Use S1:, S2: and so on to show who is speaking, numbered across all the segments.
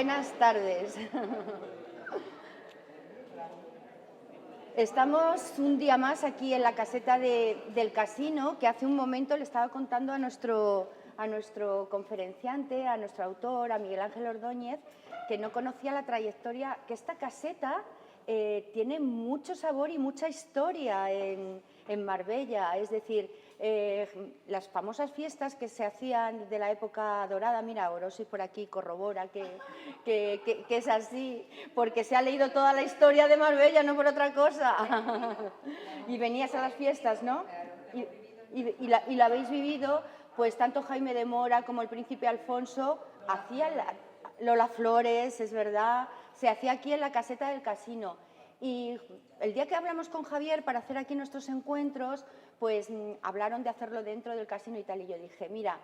S1: Buenas tardes. Estamos un día más aquí en la caseta del casino, que hace un momento le estaba contando a nuestro conferenciante, a nuestro autor, a Miguel Ángel Ordóñez, que no conocía la trayectoria, que esta caseta tiene mucho sabor y mucha historia en Marbella. Es decir, las famosas fiestas que se hacían de la época dorada, mira, Orosi por aquí corrobora que es así, porque se ha leído toda la historia de Marbella, no por otra cosa. Y venías a las fiestas, ¿no? Y la habéis vivido, pues tanto Jaime de Mora como el príncipe Alfonso hacían Lola Flores, es verdad, se hacía aquí en la caseta del casino. Y el día que hablamos con Javier para hacer aquí nuestros encuentros, pues hablaron de hacerlo dentro del casino y tal. Y yo dije, mira,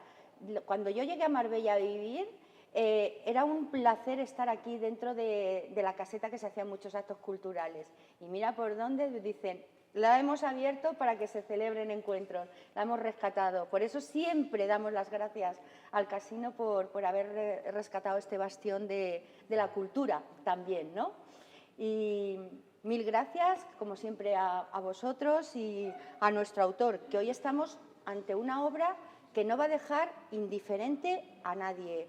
S1: cuando yo llegué a Marbella a vivir, era un placer estar aquí dentro de la caseta, que se hacían muchos actos culturales. Y mira por dónde dicen, la hemos abierto para que se celebren encuentros, la hemos rescatado. Por eso siempre damos las gracias al casino por haber rescatado este bastión de la cultura también, ¿no? Y mil gracias, como siempre, a vosotros y a nuestro autor, que hoy estamos ante una obra que no va a dejar indiferente a nadie.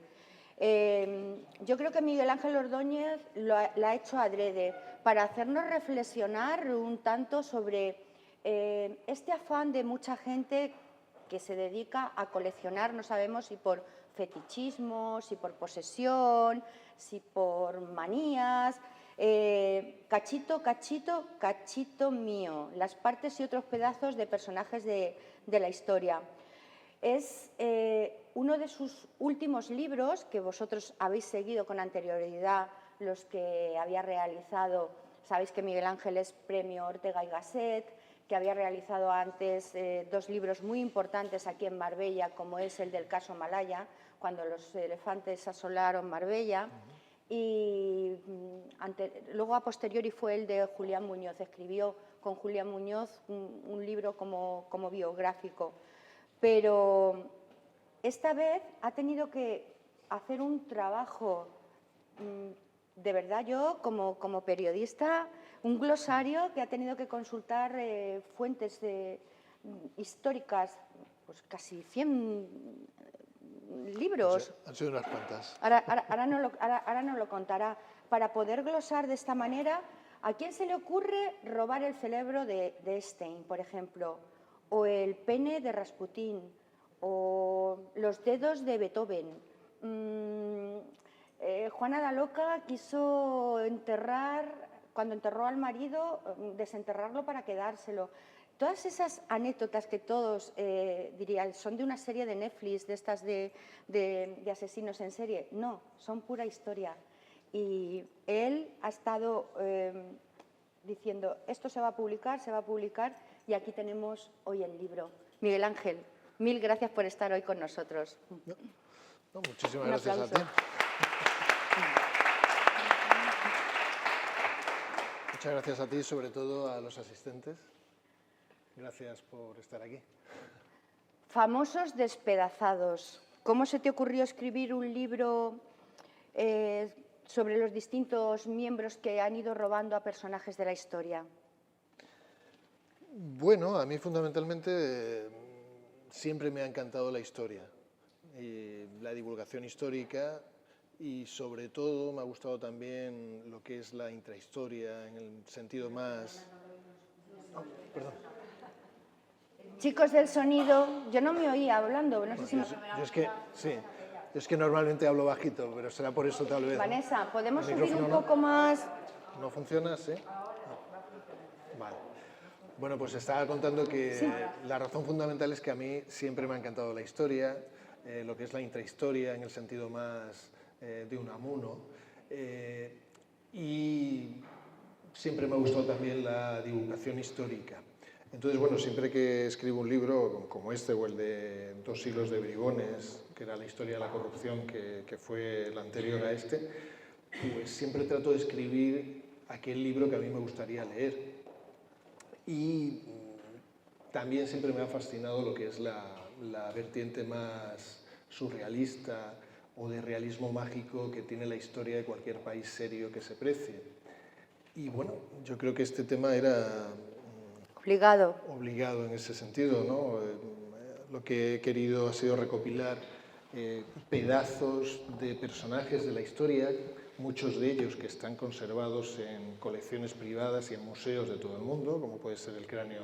S1: Yo creo que Miguel Ángel Ordóñez la ha hecho adrede para hacernos reflexionar un tanto sobre este afán de mucha gente que se dedica a coleccionar, no sabemos si por fetichismo, si por posesión, si por manías. Cachito, cachito, cachito mío, las partes y otros pedazos de personajes de la historia. Es uno de sus últimos libros, que vosotros habéis seguido con anterioridad, los que había realizado. Sabéis que Miguel Ángel es premio Ortega y Gasset, que había realizado antes dos libros muy importantes aquí en Marbella, como es el del caso Malaya, cuando los elefantes asolaron Marbella. Y luego a posteriori fue el de Julián Muñoz. Escribió con Julián Muñoz un libro como biográfico. Pero esta vez ha tenido que hacer un trabajo, de verdad, yo como periodista, un glosario que ha tenido que consultar fuentes históricas, pues casi 100 libros.
S2: Han sido unas cuantas.
S1: Ahora no lo contará. Para poder glosar de esta manera, ¿a quién se le ocurre robar el cerebro de Stein, por ejemplo? O el pene de Rasputín, o los dedos de Beethoven. Juana la Loca quiso cuando enterró al marido, desenterrarlo para quedárselo. Todas esas anécdotas que todos dirían son de una serie de Netflix, de estas de asesinos en serie. No, son pura historia. Y él ha estado diciendo, esto se va a publicar, y aquí tenemos hoy el libro. Miguel Ángel, mil gracias por estar hoy con nosotros.
S2: No, muchísimas gracias a ti. Muchas gracias a ti y sobre todo a los asistentes. Gracias por estar aquí.
S1: Famosos despedazados. ¿Cómo se te ocurrió escribir un libro sobre los distintos miembros que han ido robando a personajes de la historia?
S2: Bueno, a mí fundamentalmente siempre me ha encantado la historia, y la divulgación histórica, y sobre todo me ha gustado también lo que es la intrahistoria en el sentido más... Oh, perdón.
S1: Chicos del sonido, yo no me oía hablando. No sé si
S2: yo es que normalmente hablo bajito, pero será por eso tal vez.
S1: Vanessa, ¿podemos subir un poco más?
S2: ¿No funciona? ¿Sí? Vale. Bueno, pues estaba contando que
S1: sí.
S2: La razón fundamental es que a mí siempre me ha encantado la historia, lo que es la intrahistoria en el sentido más de Unamuno, y siempre me ha gustado también la divulgación histórica. Entonces, bueno, siempre que escribo un libro como este o el de 2 siglos de bribones, que era la historia de la corrupción, que fue el anterior a este, pues siempre trato de escribir aquel libro que a mí me gustaría leer. Y también siempre me ha fascinado lo que es la vertiente más surrealista o de realismo mágico que tiene la historia de cualquier país serio que se precie. Y bueno, yo creo que este tema era obligado en ese sentido, ¿no? Lo que he querido ha sido recopilar pedazos de personajes de la historia, muchos de ellos que están conservados en colecciones privadas y en museos de todo el mundo, como puede ser el cráneo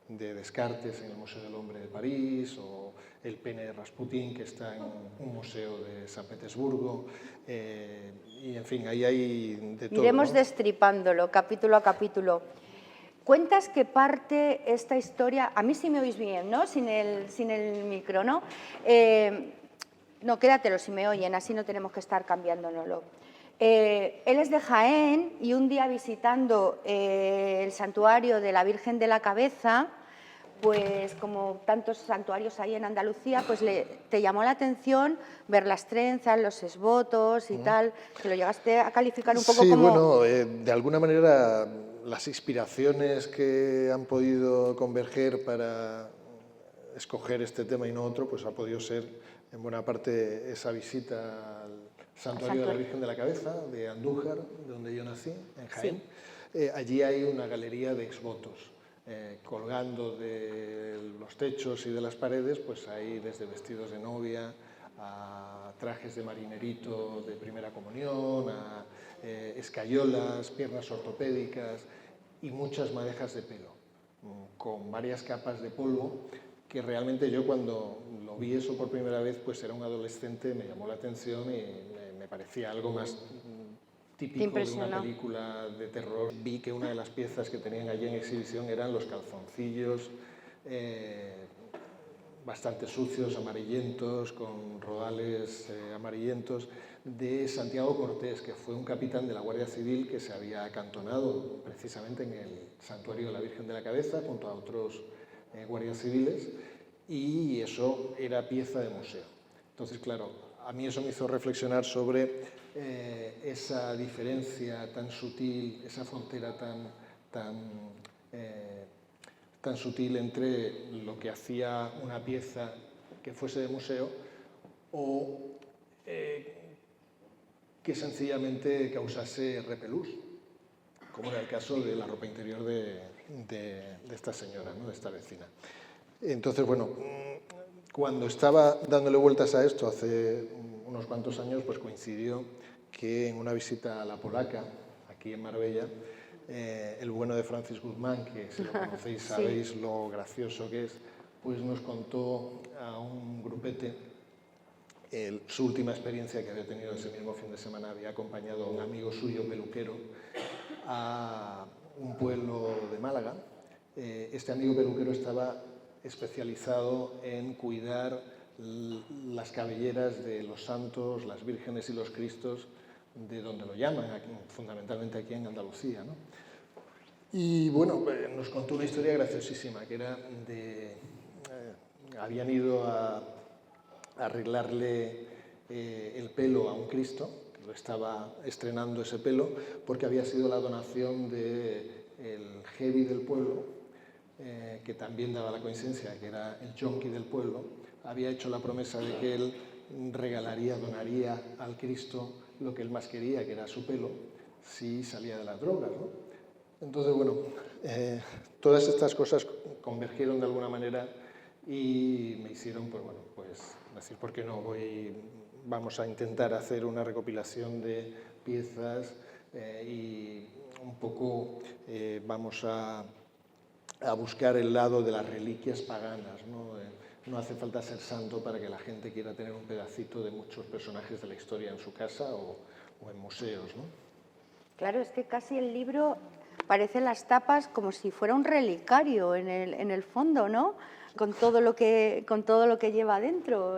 S2: de Descartes en el Museo del Hombre de París, o el pene de Rasputín, que está en un museo de San Petersburgo, y en fin, ahí hay de todo.
S1: Iremos,
S2: ¿no?,
S1: destripándolo capítulo a capítulo. Cuentas que parte esta historia, a mí sí me oís bien, ¿no? Sin el micro, ¿no? No, quédatelo si me oyen, así no tenemos que estar cambiándonoslo. Él es de Jaén y un día visitando el santuario de la Virgen de la Cabeza, pues como tantos santuarios hay en Andalucía, pues te llamó la atención ver las trenzas, los esvotos y tal, que lo llegaste a calificar un poco
S2: sí,
S1: como...
S2: bueno, de alguna manera las inspiraciones que han podido converger para escoger este tema y no otro, pues ha podido ser en buena parte esa visita al Santuario de la Virgen de la Cabeza, de Andújar, de donde yo nací, en Jaén. Sí. Allí hay una galería de exvotos. Colgando de los techos y de las paredes, pues hay desde vestidos de novia a trajes de marinerito de primera comunión, a escayolas, piernas ortopédicas y muchas madejas de pelo, con varias capas de polvo, que realmente yo cuando lo vi eso por primera vez, pues era un adolescente, me llamó la atención y me parecía algo más típico de una película de terror. Vi que una de las piezas que tenían allí en exhibición eran los calzoncillos, bastante sucios, amarillentos, con rodales amarillentos, de Santiago Cortés, que fue un capitán de la Guardia Civil que se había acantonado precisamente en el Santuario de la Virgen de la Cabeza junto a otros guardias civiles, y eso era pieza de museo. Entonces, claro, a mí eso me hizo reflexionar sobre esa diferencia tan sutil, esa frontera tan sutil entre lo que hacía una pieza que fuese de museo o que sencillamente causase repelús, como era el caso de la ropa interior de esta señora, ¿no?, de esta vecina. Entonces, bueno, cuando estaba dándole vueltas a esto hace unos cuantos años, pues coincidió que en una visita a la Polaca, aquí en Marbella, el bueno de Francis Guzmán, que si lo conocéis sabéis sí, lo gracioso que es, pues nos contó a un grupete su última experiencia que había tenido ese mismo fin de semana. Había acompañado a un amigo suyo peluquero a un pueblo de Málaga. Este amigo peluquero estaba especializado en cuidar las cabelleras de los santos, las vírgenes y los cristos, de donde lo llaman, aquí, fundamentalmente aquí en Andalucía, ¿no? Y bueno, nos contó una historia graciosísima, que era de... habían ido a arreglarle el pelo a un Cristo, que lo estaba estrenando ese pelo, porque había sido la donación del heavy del pueblo, que también daba la coincidencia que era el yonki del pueblo. Había hecho la promesa de que él regalaría, donaría al Cristo lo que él más quería, que era su pelo, si salía de las drogas, ¿no? Entonces, bueno, todas estas cosas convergieron de alguna manera y me hicieron, pues bueno, pues decir, ¿por qué no? Vamos a intentar hacer una recopilación de piezas y un poco vamos a buscar el lado de las reliquias paganas, ¿no? No hace falta ser santo para que la gente quiera tener un pedacito de muchos personajes de la historia en su casa o en museos, ¿no?
S1: Claro, es que casi el libro parece las tapas como si fuera un relicario en el fondo, ¿no? Con todo lo que lleva dentro.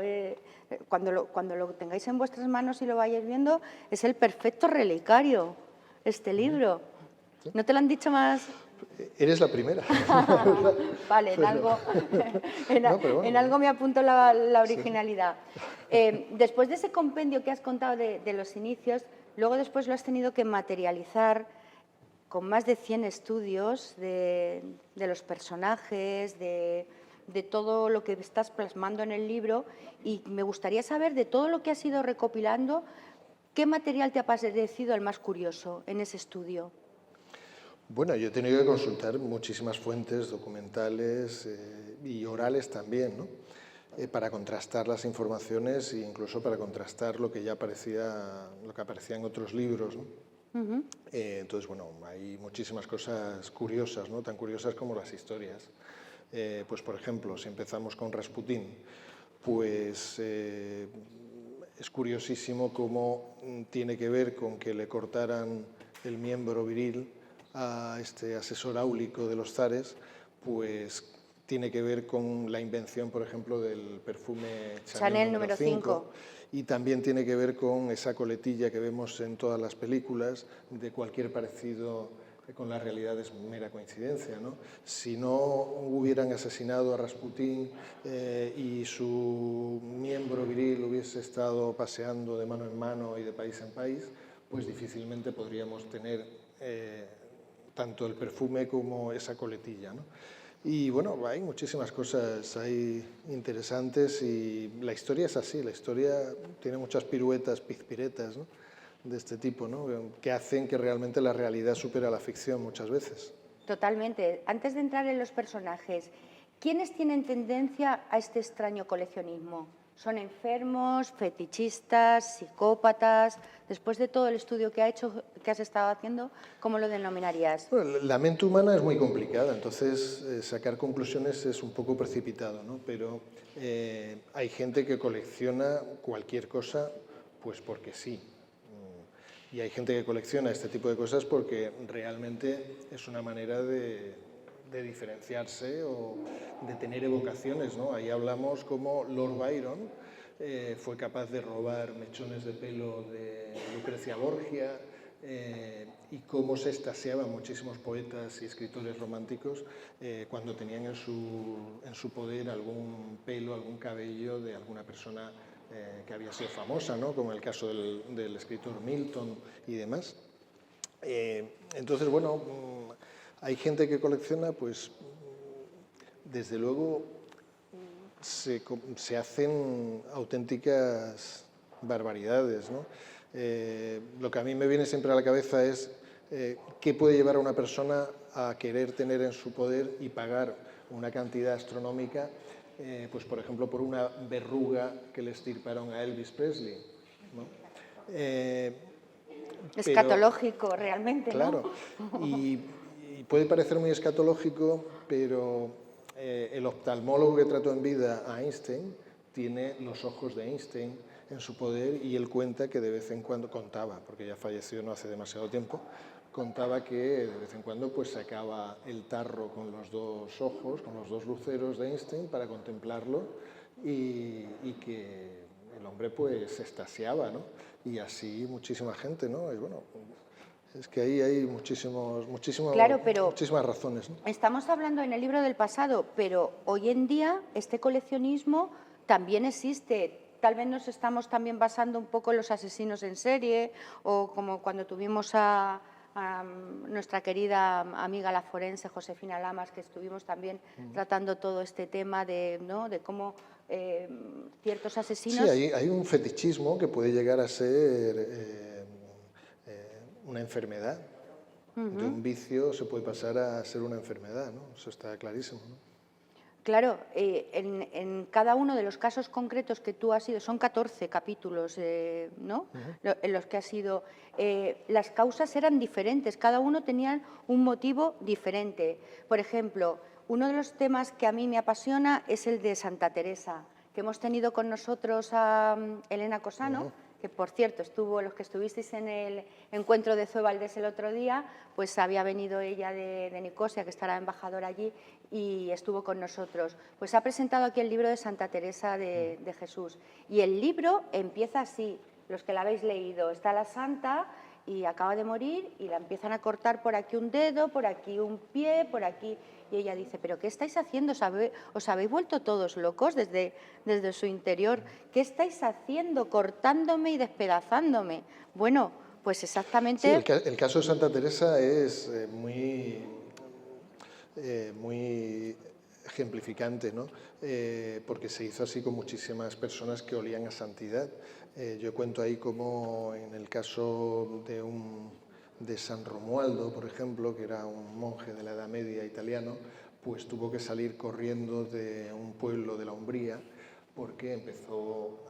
S1: Cuando lo tengáis en vuestras manos y lo vayáis viendo, es el perfecto relicario, este libro. ¿No te lo han dicho más?
S2: Eres la primera.
S1: Vale, en algo me apunto la originalidad. Sí. Después de ese compendio que has contado de los inicios, luego después lo has tenido que materializar con más de 100 estudios de los personajes, de de todo lo que estás plasmando en el libro y me gustaría saber de todo lo que has ido recopilando, ¿qué material te ha parecido el más curioso en ese estudio?
S2: Bueno, yo he tenido que consultar muchísimas fuentes documentales y orales también, ¿no? Para contrastar las informaciones e incluso para contrastar lo que ya aparecía, lo que aparecía en otros libros, ¿no? Entonces, bueno, hay muchísimas cosas curiosas, ¿no? Tan curiosas como las historias. Pues, por ejemplo, si empezamos con Rasputín, pues es curiosísimo cómo tiene que ver con que le cortaran el miembro viril a este asesor áulico de los zares, pues tiene que ver con la invención, por ejemplo, del perfume Chanel número 5 y también tiene que ver con esa coletilla que vemos en todas las películas de cualquier parecido con la realidad es mera coincidencia, ¿no? Si no hubieran asesinado a Rasputín y su miembro viril hubiese estado paseando de mano en mano y de país en país, pues difícilmente podríamos tener tanto el perfume como esa coletilla, ¿no? Y bueno, hay muchísimas cosas ahí interesantes y la historia es así, la historia tiene muchas piruetas, pizpiretas, ¿no? De este tipo, ¿no? Que hacen que realmente la realidad supera la ficción muchas veces.
S1: Totalmente. Antes de entrar en los personajes, ¿quiénes tienen tendencia a este extraño coleccionismo? ¿Son enfermos, fetichistas, psicópatas? Después de todo el estudio que has estado haciendo, ¿cómo lo denominarías?
S2: Bueno, la mente humana es muy complicada, entonces sacar conclusiones es un poco precipitado, ¿no? Pero hay gente que colecciona cualquier cosa, pues porque sí. Y hay gente que colecciona este tipo de cosas porque realmente es una manera de diferenciarse o de tener evocaciones, ¿no? Ahí hablamos como Lord Byron fue capaz de robar mechones de pelo de Lucrecia Borgia y cómo se extasiaban muchísimos poetas y escritores románticos cuando tenían en su poder algún pelo, algún cabello de alguna persona que había sido famosa, ¿no? Como el caso del escritor Milton y demás. Entonces, bueno, hay gente que colecciona, pues, desde luego, se hacen auténticas barbaridades, ¿no? Lo que a mí me viene siempre a la cabeza es qué puede llevar a una persona a querer tener en su poder y pagar una cantidad astronómica pues por ejemplo, por una verruga que le estirparon a Elvis Presley, ¿no?
S1: Escatológico, realmente,
S2: claro,
S1: ¿no?
S2: y puede parecer muy escatológico, pero el oftalmólogo que trató en vida a Einstein tiene los ojos de Einstein en su poder y él cuenta que de vez en cuando, contaba, porque ya falleció no hace demasiado tiempo, contaba que de vez en cuando pues sacaba el tarro con los dos ojos, con los dos luceros de Einstein para contemplarlo y que el hombre pues se extasiaba, ¿no? Y así muchísima gente, ¿no? Y bueno, es que ahí hay
S1: Claro, pero
S2: muchísimas razones, ¿no?
S1: estamos hablando en el libro del pasado, pero hoy en día este coleccionismo también existe. Tal vez nos estamos también basando un poco en los asesinos en serie o como cuando tuvimos a nuestra querida amiga la forense Josefina Lamas, que estuvimos también tratando todo este tema de, ¿no? De cómo ciertos asesinos...
S2: Sí, hay un fetichismo que puede llegar a ser una enfermedad. De un vicio se puede pasar a ser una enfermedad, ¿no? Eso está clarísimo, ¿no?
S1: Claro, en cada uno de los casos concretos que tú has ido, son 14 capítulos, ¿no? En los que has ido, las causas eran diferentes, cada uno tenía un motivo diferente. Por ejemplo, uno de los temas que a mí me apasiona es el de Santa Teresa, que hemos tenido con nosotros a Elena Cosano, que por cierto, los que estuvisteis en el encuentro de Zoe Valdés el otro día, pues había venido ella de Nicosia, que estará embajadora allí, y estuvo con nosotros. Pues ha presentado aquí el libro de Santa Teresa de Jesús. Y el libro empieza así, los que la habéis leído. Está la santa y acaba de morir y la empiezan a cortar por aquí un dedo, por aquí un pie, por aquí... Y ella dice, ¿pero qué estáis haciendo? ¿Os habéis vuelto todos locos desde su interior? ¿Qué estáis haciendo? Cortándome y despedazándome. Bueno, pues exactamente...
S2: Sí, el caso de Santa Teresa es muy ejemplificante, ¿no? Porque se hizo así con muchísimas personas que olían a santidad. Yo cuento ahí como en el caso de San Romualdo, por ejemplo, que era un monje de la Edad Media italiano, pues tuvo que salir corriendo de un pueblo de la Umbría porque empezó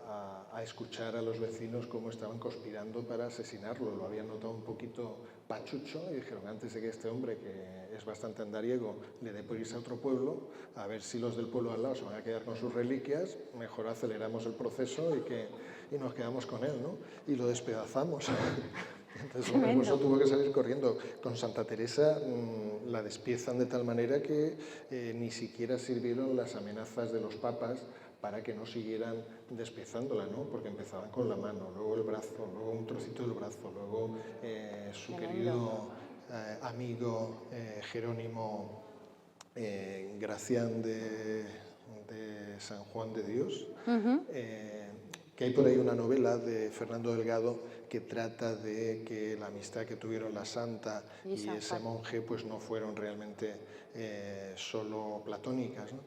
S2: a escuchar a los vecinos cómo estaban conspirando para asesinarlo. Lo habían notado un poquito pachucho y dijeron, antes de que este hombre, que es bastante andariego, le dé por irse a otro pueblo, a ver si los del pueblo al lado se van a quedar con sus reliquias, mejor aceleramos el proceso y nos quedamos con él, ¿no? Y lo despedazamos. Entonces, el hermoso tuvo que salir corriendo. Con Santa Teresa la despiezan de tal manera que ni siquiera sirvieron las amenazas de los papas para que no siguieran despiezándola, ¿no? Porque empezaban con la mano, luego el brazo, luego un trocito del brazo, luego su querido amigo Jerónimo Gracián de San Juan de Dios, que hay por ahí una novela de Fernando Delgado que trata de que la amistad que tuvieron la santa y ese monje pues no fueron realmente solo platónicas, ¿no?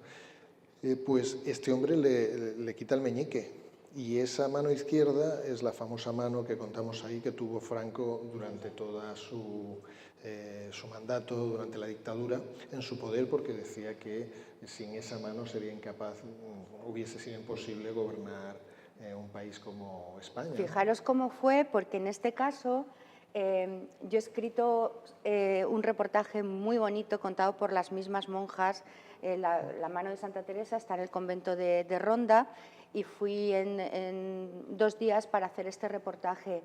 S2: Pues este hombre le quita el meñique y esa mano izquierda es la famosa mano que contamos ahí que tuvo Franco durante toda su mandato, durante la dictadura, en su poder, porque decía que sin esa mano sería incapaz, hubiese sido imposible gobernar un país como España.
S1: Fijaros cómo fue, porque en este caso yo he escrito un reportaje muy bonito contado por las mismas monjas. La mano de Santa Teresa está en el convento de Ronda y fui en 2 días para hacer este reportaje.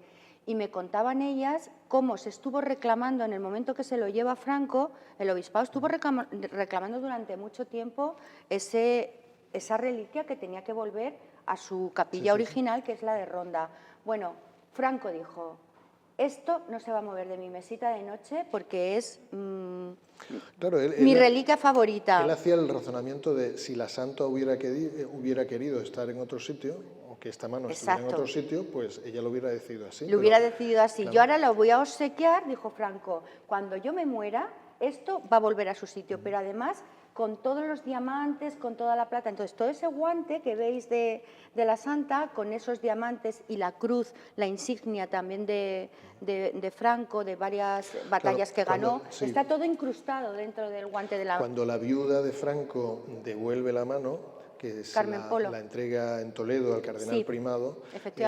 S1: Y me contaban ellas cómo se estuvo reclamando en el momento que se lo lleva Franco, el obispado estuvo reclamando durante mucho tiempo esa reliquia que tenía que volver a su capilla original, que es la de Ronda. Bueno, Franco dijo, esto no se va a mover de mi mesita de noche porque es
S2: claro,
S1: mi reliquia favorita.
S2: Él hacía el razonamiento de si la santa hubiera querido estar en otro sitio, o que esta mano estuviera en otro sitio, pues ella lo hubiera decidido así.
S1: Lo hubiera decidido así. Claro. Yo ahora lo voy a obsequiar, dijo Franco, cuando yo me muera, esto va a volver a su sitio, pero además con todos los diamantes, con toda la plata. Entonces, todo ese guante que veis de la santa, con esos diamantes y la cruz, la insignia también de Franco, de varias batallas que ganó, está todo incrustado dentro del guante de la...
S2: Cuando la viuda de Franco devuelve la mano, que la entrega en Toledo al cardenal primado,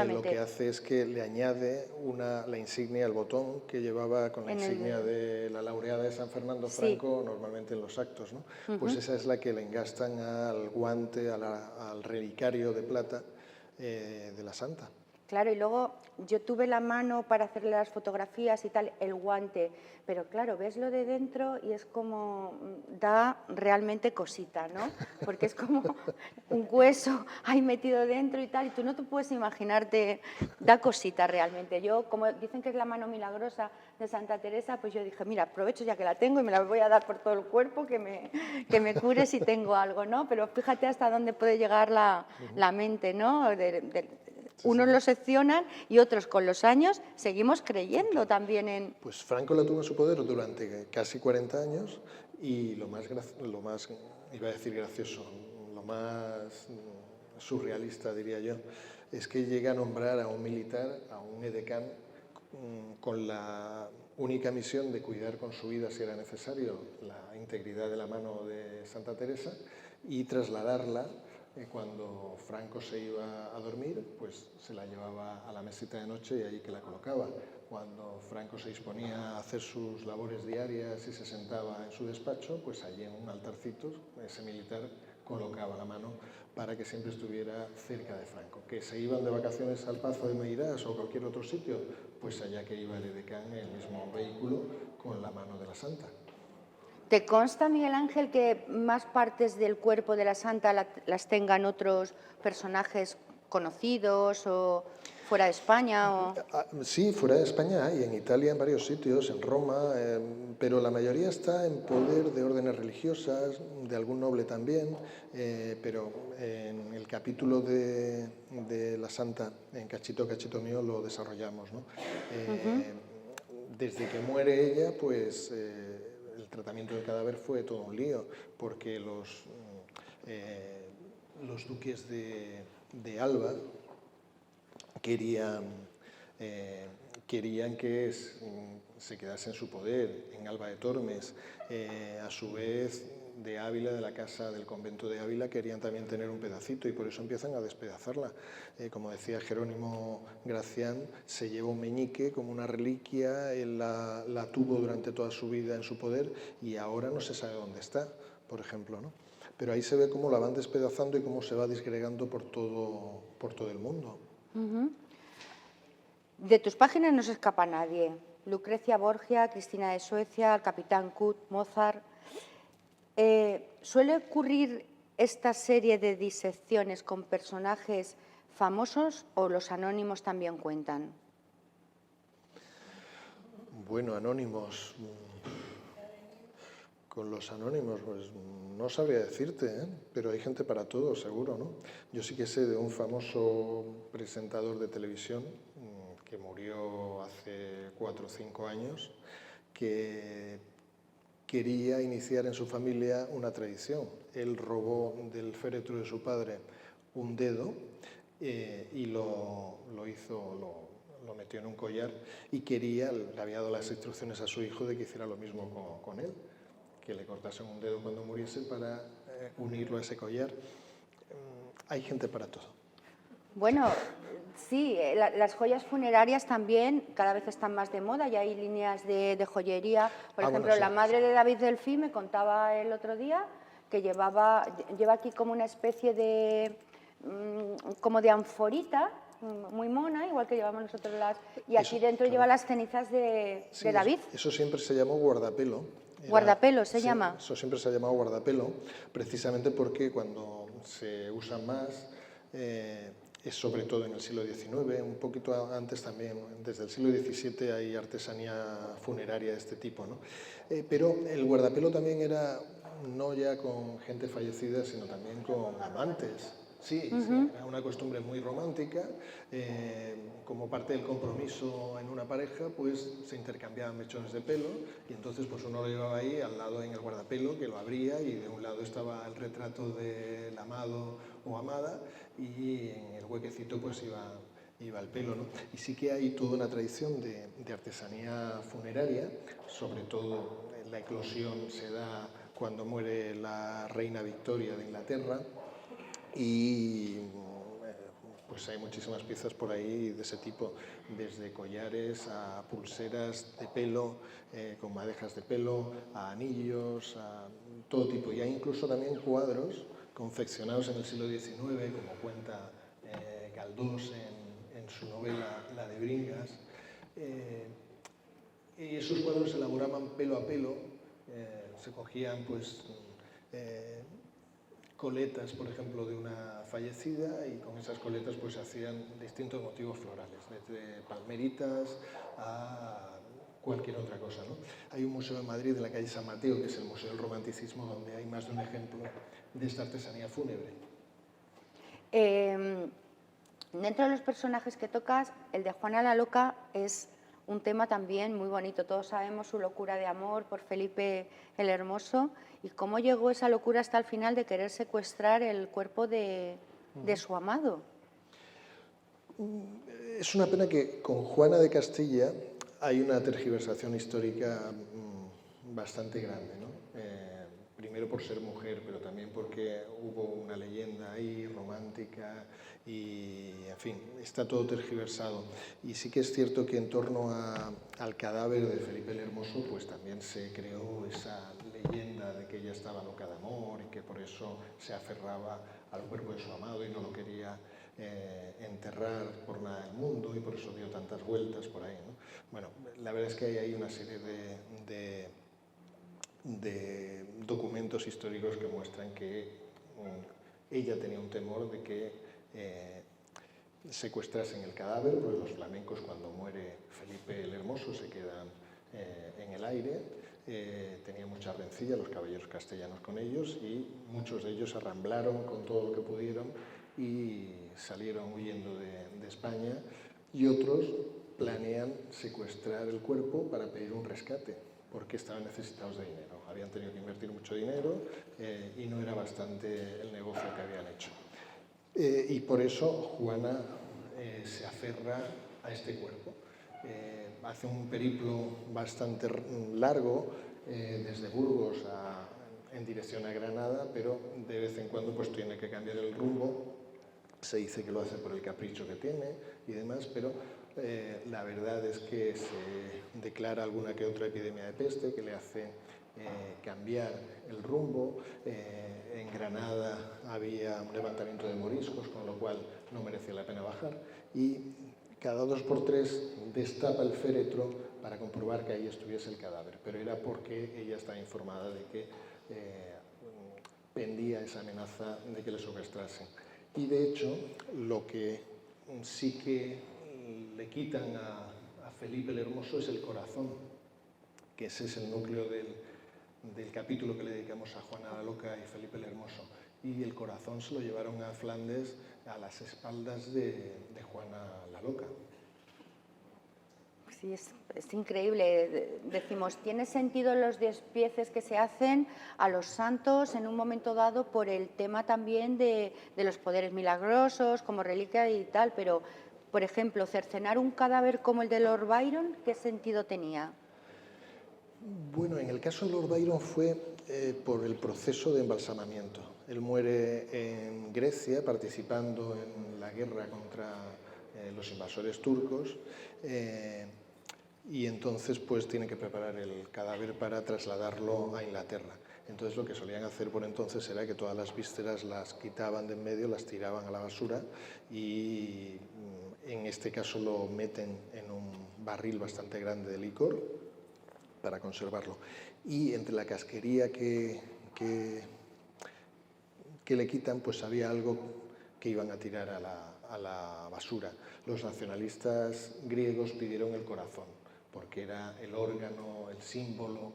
S2: lo que hace es que le añade la insignia, el botón que llevaba con la insignia de la laureada de San Fernando Franco, normalmente en los actos, ¿no? Pues esa es la que le engastan al guante, al relicario de plata de la santa.
S1: Claro, y luego yo tuve la mano para hacerle las fotografías y tal, el guante, pero claro, ves lo de dentro y es como, da realmente cosita, ¿no? Porque es como un hueso ahí metido dentro y tal, y tú no te puedes imaginarte, da cosita realmente. Yo, como dicen que es la mano milagrosa de Santa Teresa, pues yo dije, mira, aprovecho ya que la tengo y me la voy a dar por todo el cuerpo, que me cure si tengo algo, ¿no? Pero fíjate hasta dónde puede llegar la mente, ¿no? Unos lo seccionan y otros con los años seguimos creyendo también en...
S2: Pues Franco la tuvo en su poder durante casi 40 años y lo más, iba a decir gracioso, lo más surrealista, diría yo, es que llega a nombrar a un militar, a un edecán, con la única misión de cuidar con su vida, si era necesario, la integridad de la mano de Santa Teresa y trasladarla. Cuando Franco se iba a dormir, pues se la llevaba a la mesita de noche y allí que la colocaba. Cuando Franco se disponía a hacer sus labores diarias y se sentaba en su despacho, pues allí en un altarcito, ese militar colocaba la mano para que siempre estuviera cerca de Franco. Que se iban de vacaciones al Pazo de Meirás o cualquier otro sitio, pues allá que iba el edecán en el mismo vehículo con la mano de la santa.
S1: ¿Te consta, Miguel Ángel, que más partes del cuerpo de la santa las tengan otros personajes conocidos o fuera de España? O...
S2: Sí, fuera de España hay, en Italia en varios sitios, en Roma, pero la mayoría está en poder de órdenes religiosas, de algún noble también, pero en el capítulo de la santa, en Cachito, Cachito mío, lo desarrollamos, ¿no? Desde que muere ella, pues... el tratamiento del cadáver fue todo un lío, porque los los duques de Alba querían que se quedase en su poder, en Alba de Tormes. A su vez, de Ávila, de la casa del convento de Ávila, querían también tener un pedacito y por eso empiezan a despedazarla. Como decía Jerónimo Gracián, se lleva un meñique como una reliquia, él la tuvo durante toda su vida en su poder y ahora no se sabe dónde está, por ejemplo, ¿no? Pero ahí se ve cómo la van despedazando y cómo se va disgregando por todo el mundo.
S1: De tus páginas no se escapa nadie. Lucrecia Borgia, Cristina de Suecia, el Capitán Cook, Mozart. ¿Suele ocurrir esta serie de disecciones con personajes famosos o los anónimos también cuentan?
S2: Bueno, anónimos. Con los anónimos, pues no sabría decirte, pero hay gente para todo, seguro, ¿no? Yo sí que sé de un famoso presentador de televisión que murió hace 4 o 5 años, que quería iniciar en su familia una tradición. Él robó del féretro de su padre un dedo y lo metió en un collar y le había dado las instrucciones a su hijo de que hiciera lo mismo con él, que le cortasen un dedo cuando muriese para unirlo a ese collar. Hay gente para todo.
S1: Bueno, sí, las joyas funerarias también cada vez están más de moda, ya hay líneas de joyería. Por ejemplo,
S2: bueno, sí,
S1: la madre de David Delfí me contaba el otro día que lleva aquí como una especie de, como de anforita, muy mona, igual que llevamos nosotros y aquí dentro lleva las cenizas de David.
S2: Eso siempre se llamó guardapelo.
S1: ¿Guardapelo se llama?
S2: Eso siempre se ha llamado guardapelo, precisamente porque cuando se usa más es sobre todo en el siglo XIX, un poquito antes también, desde el siglo XVII hay artesanía funeraria de este tipo, ¿no? Pero el guardapelo también era no ya con gente fallecida, sino también con amantes. Sí, era una costumbre muy romántica. Como parte del compromiso en una pareja, pues se intercambiaban mechones de pelo y entonces pues uno lo llevaba ahí al lado en el guardapelo, que lo abría y de un lado estaba el retrato del amado o amada y en el huequecito pues iba el pelo, ¿no? Y sí que hay toda una tradición de artesanía funeraria, sobre todo la eclosión se da cuando muere la reina Victoria de Inglaterra y pues hay muchísimas piezas por ahí de ese tipo, desde collares a pulseras de pelo, con madejas de pelo, a anillos, a todo tipo. Y hay incluso también cuadros confeccionados en el siglo XIX, como cuenta Galdós en su novela La de Bringas. Y esos cuadros se elaboraban pelo a pelo, se cogían pues coletas, por ejemplo, de una fallecida y con esas coletas pues se hacían distintos motivos florales, desde palmeritas a cualquier otra cosa, ¿no? Hay un museo en Madrid, en la calle San Mateo, que es el Museo del Romanticismo, donde hay más de un ejemplo de esta artesanía fúnebre.
S1: Dentro de los personajes que tocas, el de Juana la Loca es un tema también muy bonito. Todos sabemos su locura de amor por Felipe el Hermoso y cómo llegó esa locura hasta el final de querer secuestrar el cuerpo de su amado.
S2: Es una pena que con Juana de Castilla hay una tergiversación histórica bastante grande, ¿no? Primero por ser mujer, pero también porque hubo una leyenda ahí romántica y, en fin, está todo tergiversado. Y sí que es cierto que en torno al cadáver de Felipe el Hermoso, pues también se creó esa leyenda de que ella estaba loca de amor y que por eso se aferraba al cuerpo de su amado y no lo quería enterrar por nada del mundo y por eso dio tantas vueltas por ahí, ¿no? Bueno, la verdad es que hay ahí una serie de documentos históricos que muestran que ella tenía un temor de que secuestrasen el cadáver, porque los flamencos cuando muere Felipe el Hermoso se quedan en el aire. Tenía mucha rencilla los caballeros castellanos con ellos y muchos de ellos arramblaron con todo lo que pudieron y salieron huyendo de España y otros planean secuestrar el cuerpo para pedir un rescate. porque estaban necesitados de dinero. Habían tenido que invertir mucho dinero y no era bastante el negocio que habían hecho. Y por eso Juana se aferra a este cuerpo. Hace un periplo bastante largo desde Burgos en dirección a Granada, pero de vez en cuando pues tiene que cambiar el rumbo. Se dice que lo hace por el capricho que tiene y demás, pero la verdad es que se declara alguna que otra epidemia de peste que le hace cambiar el rumbo. En Granada había un levantamiento de moriscos, con lo cual no merecía la pena bajar, y cada 2 por 3 destapa el féretro para comprobar que ahí estuviese el cadáver, pero era porque ella estaba informada de que pendía esa amenaza de que le secuestrasen. Y de hecho, lo que sí que le quitan a Felipe el Hermoso es el corazón, que ese es el núcleo del capítulo que le dedicamos a Juana la Loca y Felipe el Hermoso. Y el corazón se lo llevaron a Flandes a las espaldas de Juana la Loca.
S1: Sí, es increíble. Decimos, tiene sentido los despieces que se hacen a los santos en un momento dado por el tema también de los poderes milagrosos, como reliquia y tal, pero, por ejemplo, cercenar un cadáver como el de Lord Byron, ¿qué sentido tenía?
S2: Bueno, en el caso de Lord Byron fue por el proceso de embalsamamiento. Él muere en Grecia participando en la guerra contra los invasores turcos. Y entonces pues tiene que preparar el cadáver para trasladarlo a Inglaterra. Entonces lo que solían hacer por entonces era que todas las vísceras las quitaban de en medio, las tiraban a la basura y en este caso lo meten en un barril bastante grande de licor para conservarlo. Y entre la casquería que le quitan, pues había algo que iban a tirar a la basura. Los nacionalistas griegos pidieron el corazón, porque era el órgano, el símbolo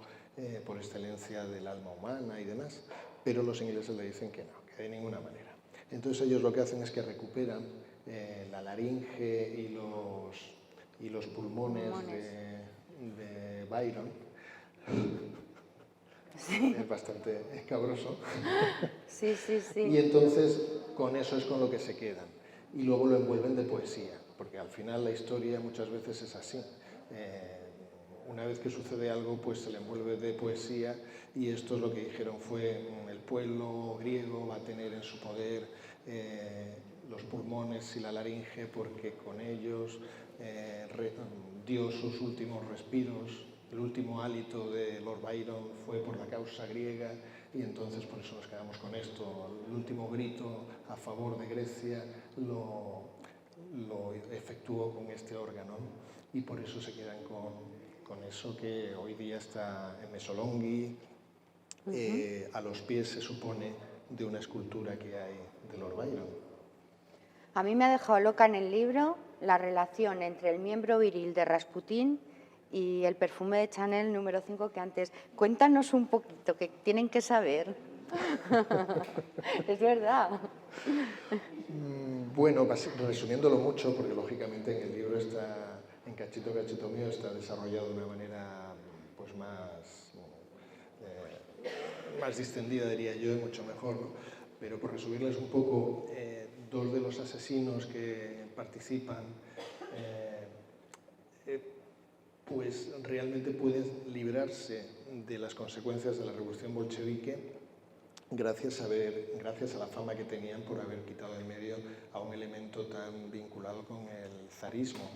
S2: por excelencia del alma humana y demás, pero los ingleses le dicen que no, que de ninguna manera. Entonces ellos lo que hacen es que recuperan la laringe y los pulmones. De Byron. Sí. Es bastante escabroso.
S1: Sí, sí, sí.
S2: Y entonces con eso es con lo que se quedan. Y luego lo envuelven de poesía, porque al final la historia muchas veces es así. Una vez que sucede algo, pues se le envuelve de poesía, y esto es lo que dijeron fue el pueblo griego va a tener en su poder los pulmones y la laringe, porque con ellos dio sus últimos respiros. El último hálito de Lord Byron fue por la causa griega, y entonces por eso nos quedamos con esto. El último grito a favor de Grecia lo efectuó con este órgano, y por eso se quedan con eso que hoy día está en Mesolonghi, a los pies, se supone, de una escultura que hay de Lord Byron.
S1: A mí me ha dejado loca en el libro la relación entre el miembro viril de Rasputín y el perfume de Chanel número 5 que antes. Cuéntanos un poquito, que tienen que saber. Es verdad.
S2: Bueno, resumiéndolo mucho, porque lógicamente en el libro está, en Cachito Cachito Mío, está desarrollado de una manera pues más distendida, diría yo, y mucho mejor, ¿no? Pero por resumirles un poco, dos de los asesinos que participan pues realmente pueden librarse de las consecuencias de la revolución bolchevique gracias a la fama que tenían por haber quitado del medio a un elemento tan vinculado con el zarismo.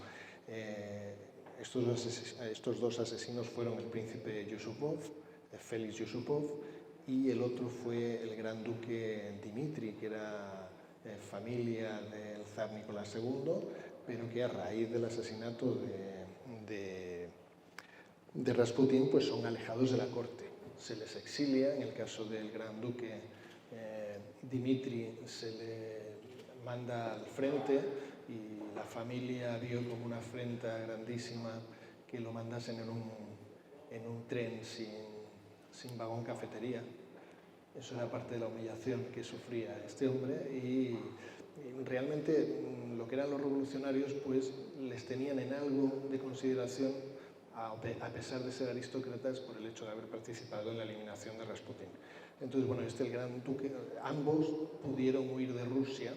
S2: Estos dos asesinos fueron el príncipe Yusupov, Félix Yusupov, y el otro fue el gran duque Dmitri, que era familia del zar Nicolás II, pero que a raíz del asesinato de Rasputín pues son alejados de la corte. Se les exilia. En el caso del gran duque Dmitri se le manda al frente, y la familia vio como una afrenta grandísima que lo mandasen en un tren sin vagón cafetería. Eso era parte de la humillación que sufría este hombre, y realmente lo que eran los revolucionarios pues les tenían en algo de consideración a pesar de ser aristócratas por el hecho de haber participado en la eliminación de Rasputín. Entonces, bueno, el gran duque, ambos pudieron huir de Rusia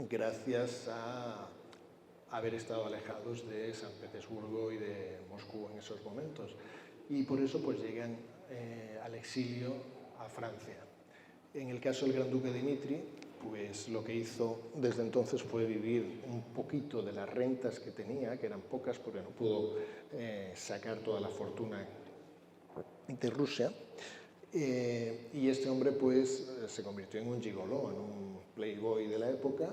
S2: gracias a haber estado alejados de San Petersburgo y de Moscú en esos momentos. Y por eso pues llegan al exilio a Francia. En el caso del gran duque Dmitri, pues lo que hizo desde entonces fue vivir un poquito de las rentas que tenía, que eran pocas porque no pudo sacar toda la fortuna de Rusia. Y este hombre pues se convirtió en un gigoló, en un playboy de la época,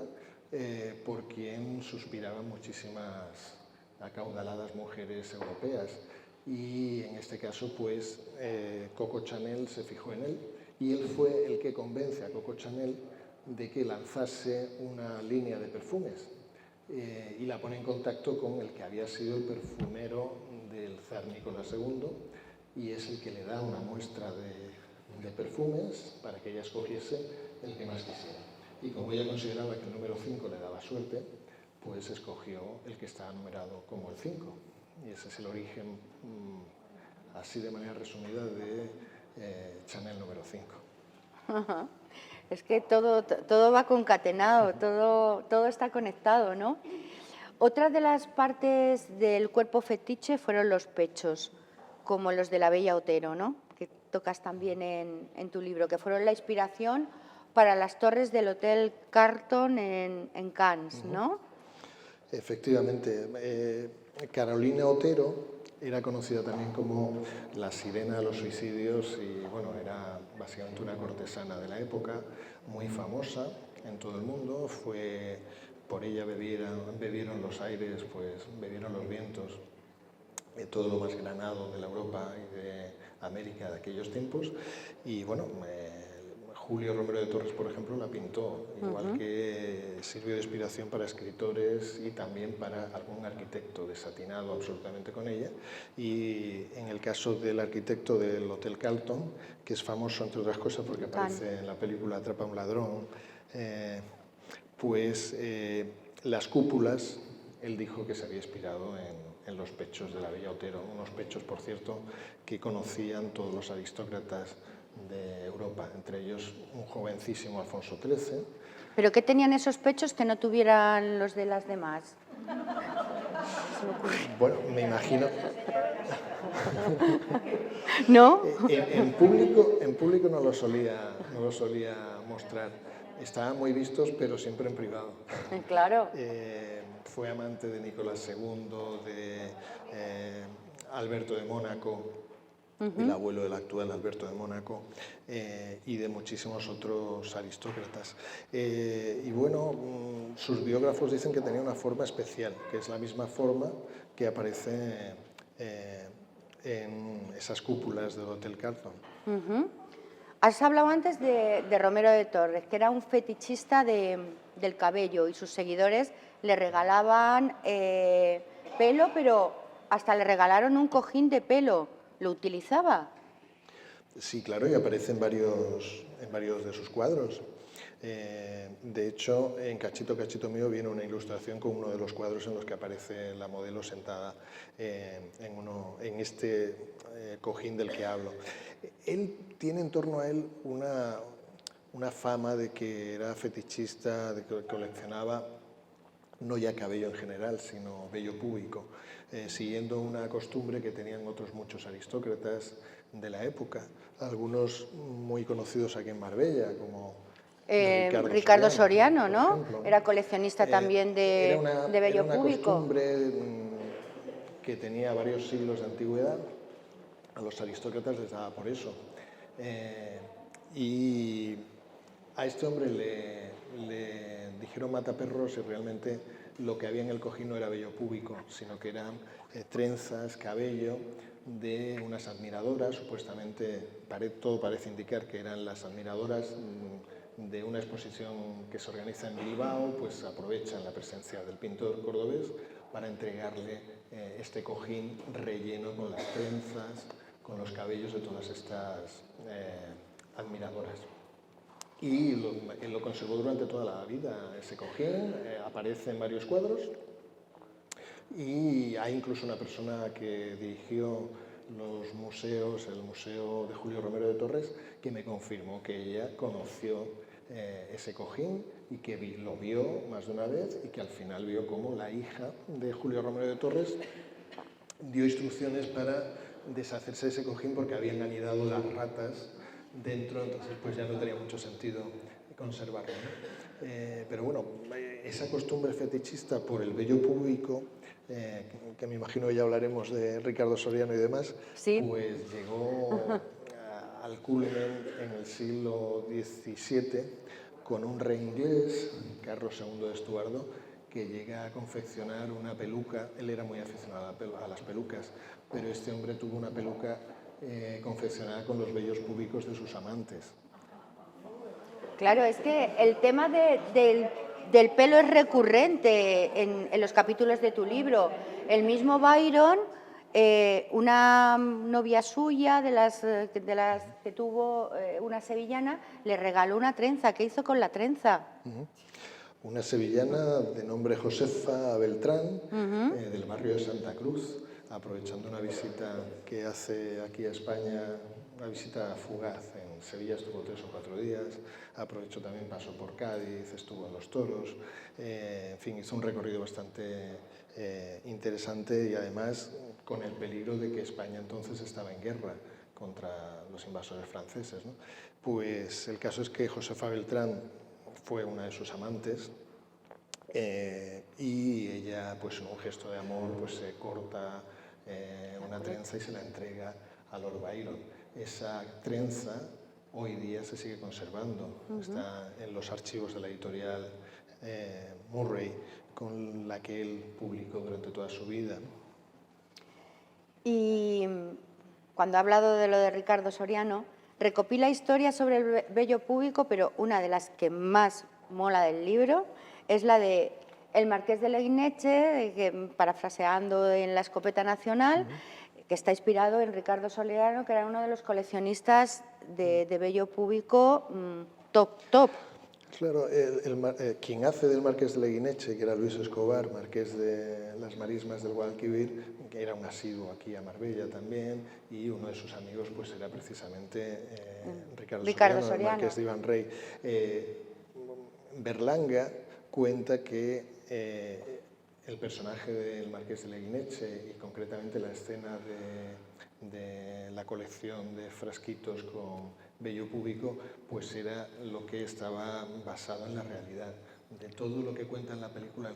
S2: por quien suspiraban muchísimas acaudaladas mujeres europeas. Y en este caso pues Coco Chanel se fijó en él y él fue el que convence a Coco Chanel de que lanzase una línea de perfumes y la pone en contacto con el que había sido el perfumero del zar Nicolás II y es el que le da una muestra de perfumes para que ella escogiese el que más quisiera. Y como ella consideraba que el número 5 le daba suerte, pues escogió el que estaba numerado como el 5. Y ese es el origen, así de manera resumida, de Chanel número 5.
S1: Ajá. Es que todo va concatenado, todo está conectado, ¿no? Otra de las partes del cuerpo fetiche fueron los pechos, como los de la Bella Otero, ¿no? Que tocas también en tu libro, que fueron la inspiración para las torres del Hotel Carlton en Cannes, ¿no?
S2: Efectivamente. Carolina Otero era conocida también como la sirena de los suicidios y bueno, era básicamente una cortesana de la época, muy famosa en todo el mundo. Por ella bebieron los aires, pues bebieron los vientos, todo lo más granado de la Europa y de América de aquellos tiempos. Y bueno, Julio Romero de Torres, por ejemplo, la pintó, igual que sirvió de inspiración para escritores y también para algún arquitecto, desatinado absolutamente con ella. Y en el caso del arquitecto del Hotel Carlton, que es famoso, entre otras cosas, porque aparece en la película Atrapa a un ladrón, las cúpulas, él dijo que se había inspirado en los pechos de la Bella Otero, unos pechos, por cierto, que conocían todos los aristócratas de Europa, entre ellos un jovencísimo Alfonso XIII.
S1: ¿Pero qué tenían esos pechos que no tuvieran los de las demás?
S2: Bueno, me imagino...
S1: ¿No?
S2: En público no lo solía mostrar. Estaban muy vistos, pero siempre en privado.
S1: Claro.
S2: Fue amante de Nicolás II, de Alberto de Mónaco, el abuelo del actual Alberto de Mónaco, y de muchísimos otros aristócratas. Y bueno, sus biógrafos dicen que tenía una forma especial, que es la misma forma que aparece en esas cúpulas del Hotel Carlton.
S1: Has hablado antes de Romero de Torres, que era un fetichista del cabello y sus seguidores le regalaban pelo, pero hasta le regalaron un cojín de pelo. ¿Lo utilizaba?
S2: Sí, claro, y aparece en varios de sus cuadros. De hecho, en Cachito, Cachito mío viene una ilustración con uno de los cuadros en los que aparece la modelo sentada en este cojín del que hablo. Él tiene en torno a él una fama de que era fetichista, de que coleccionaba no ya cabello en general, sino vello púbico, siguiendo una costumbre que tenían otros muchos aristócratas de la época, algunos muy conocidos aquí en Marbella, como
S1: Ricardo Soriano, ¿no? Era coleccionista también de vello púbico.
S2: Era una costumbre que tenía varios siglos de antigüedad, a los aristócratas les daba por eso. Y a este hombre le dijeron mataperros y realmente lo que había en el cojín no era vello púbico, sino que eran trenzas, cabello de unas admiradoras, supuestamente todo parece indicar que eran las admiradoras de una exposición que se organiza en Bilbao, pues aprovechan la presencia del pintor cordobés para entregarle este cojín relleno con las trenzas, con los cabellos de todas estas admiradoras. Y lo conservó durante toda la vida ese cojín, aparece en varios cuadros, y hay incluso una persona que dirigió los museos, el Museo de Julio Romero de Torres, que me confirmó que ella conoció ese cojín y que lo vio más de una vez y que al final vio cómo la hija de Julio Romero de Torres dio instrucciones para deshacerse de ese cojín porque habían anidado las ratas dentro, entonces pues ya no tenía mucho sentido conservarlo, ¿no? Pero bueno, esa costumbre fetichista por el vello púbico, que me imagino que ya hablaremos de Ricardo Soriano y demás,
S1: sí,
S2: pues llegó al culmen en el siglo XVII con un rey inglés, Carlos II de Estuardo, que llega a confeccionar una peluca. Él era muy aficionado a las pelucas, pero este hombre tuvo una peluca confeccionada con los vellos púbicos de sus amantes.
S1: Claro, es que el tema del pelo es recurrente en los capítulos de tu libro. El mismo Byron, una novia suya de las que tuvo, una sevillana, le regaló una trenza. ¿Qué hizo con la trenza?
S2: Una sevillana de nombre Josefa Beltrán, del barrio de Santa Cruz, aprovechando una visita que hace aquí a España, una visita fugaz. En Sevilla estuvo 3 o 4 días, aprovechó también, pasó por Cádiz, estuvo en Los Toros, en fin, hizo un recorrido bastante interesante y además con el peligro de que España entonces estaba en guerra contra los invasores franceses, ¿no? Pues el caso es que Josefa Beltrán fue una de sus amantes y ella, pues en un gesto de amor, pues se corta una trenza y se la entrega a Lord Byron. Esa trenza hoy día se sigue conservando, está en los archivos de la editorial Murray, con la que él publicó durante toda su vida.
S1: Y cuando ha hablado de lo de Ricardo Soriano, recopila historias sobre el vello púbico, pero una de las que más mola del libro es la de el Marqués de Leguineche, parafraseando en La Escopeta Nacional, que está inspirado en Ricardo Soriano, que era uno de los coleccionistas de vello púbico top.
S2: Claro, quien hace del Marqués de Leguineche, que era Luis Escobar, Marqués de las Marismas del Guadalquivir, que era un asiduo aquí a Marbella también, y uno de sus amigos pues era precisamente Ricardo Soriano, el Marqués de Iban-Rey. Berlanga cuenta que el personaje del Marqués de Leguineche y concretamente la escena de la colección de frasquitos con vello púbico, pues era lo que estaba basado en la realidad. De todo lo que cuenta en la película,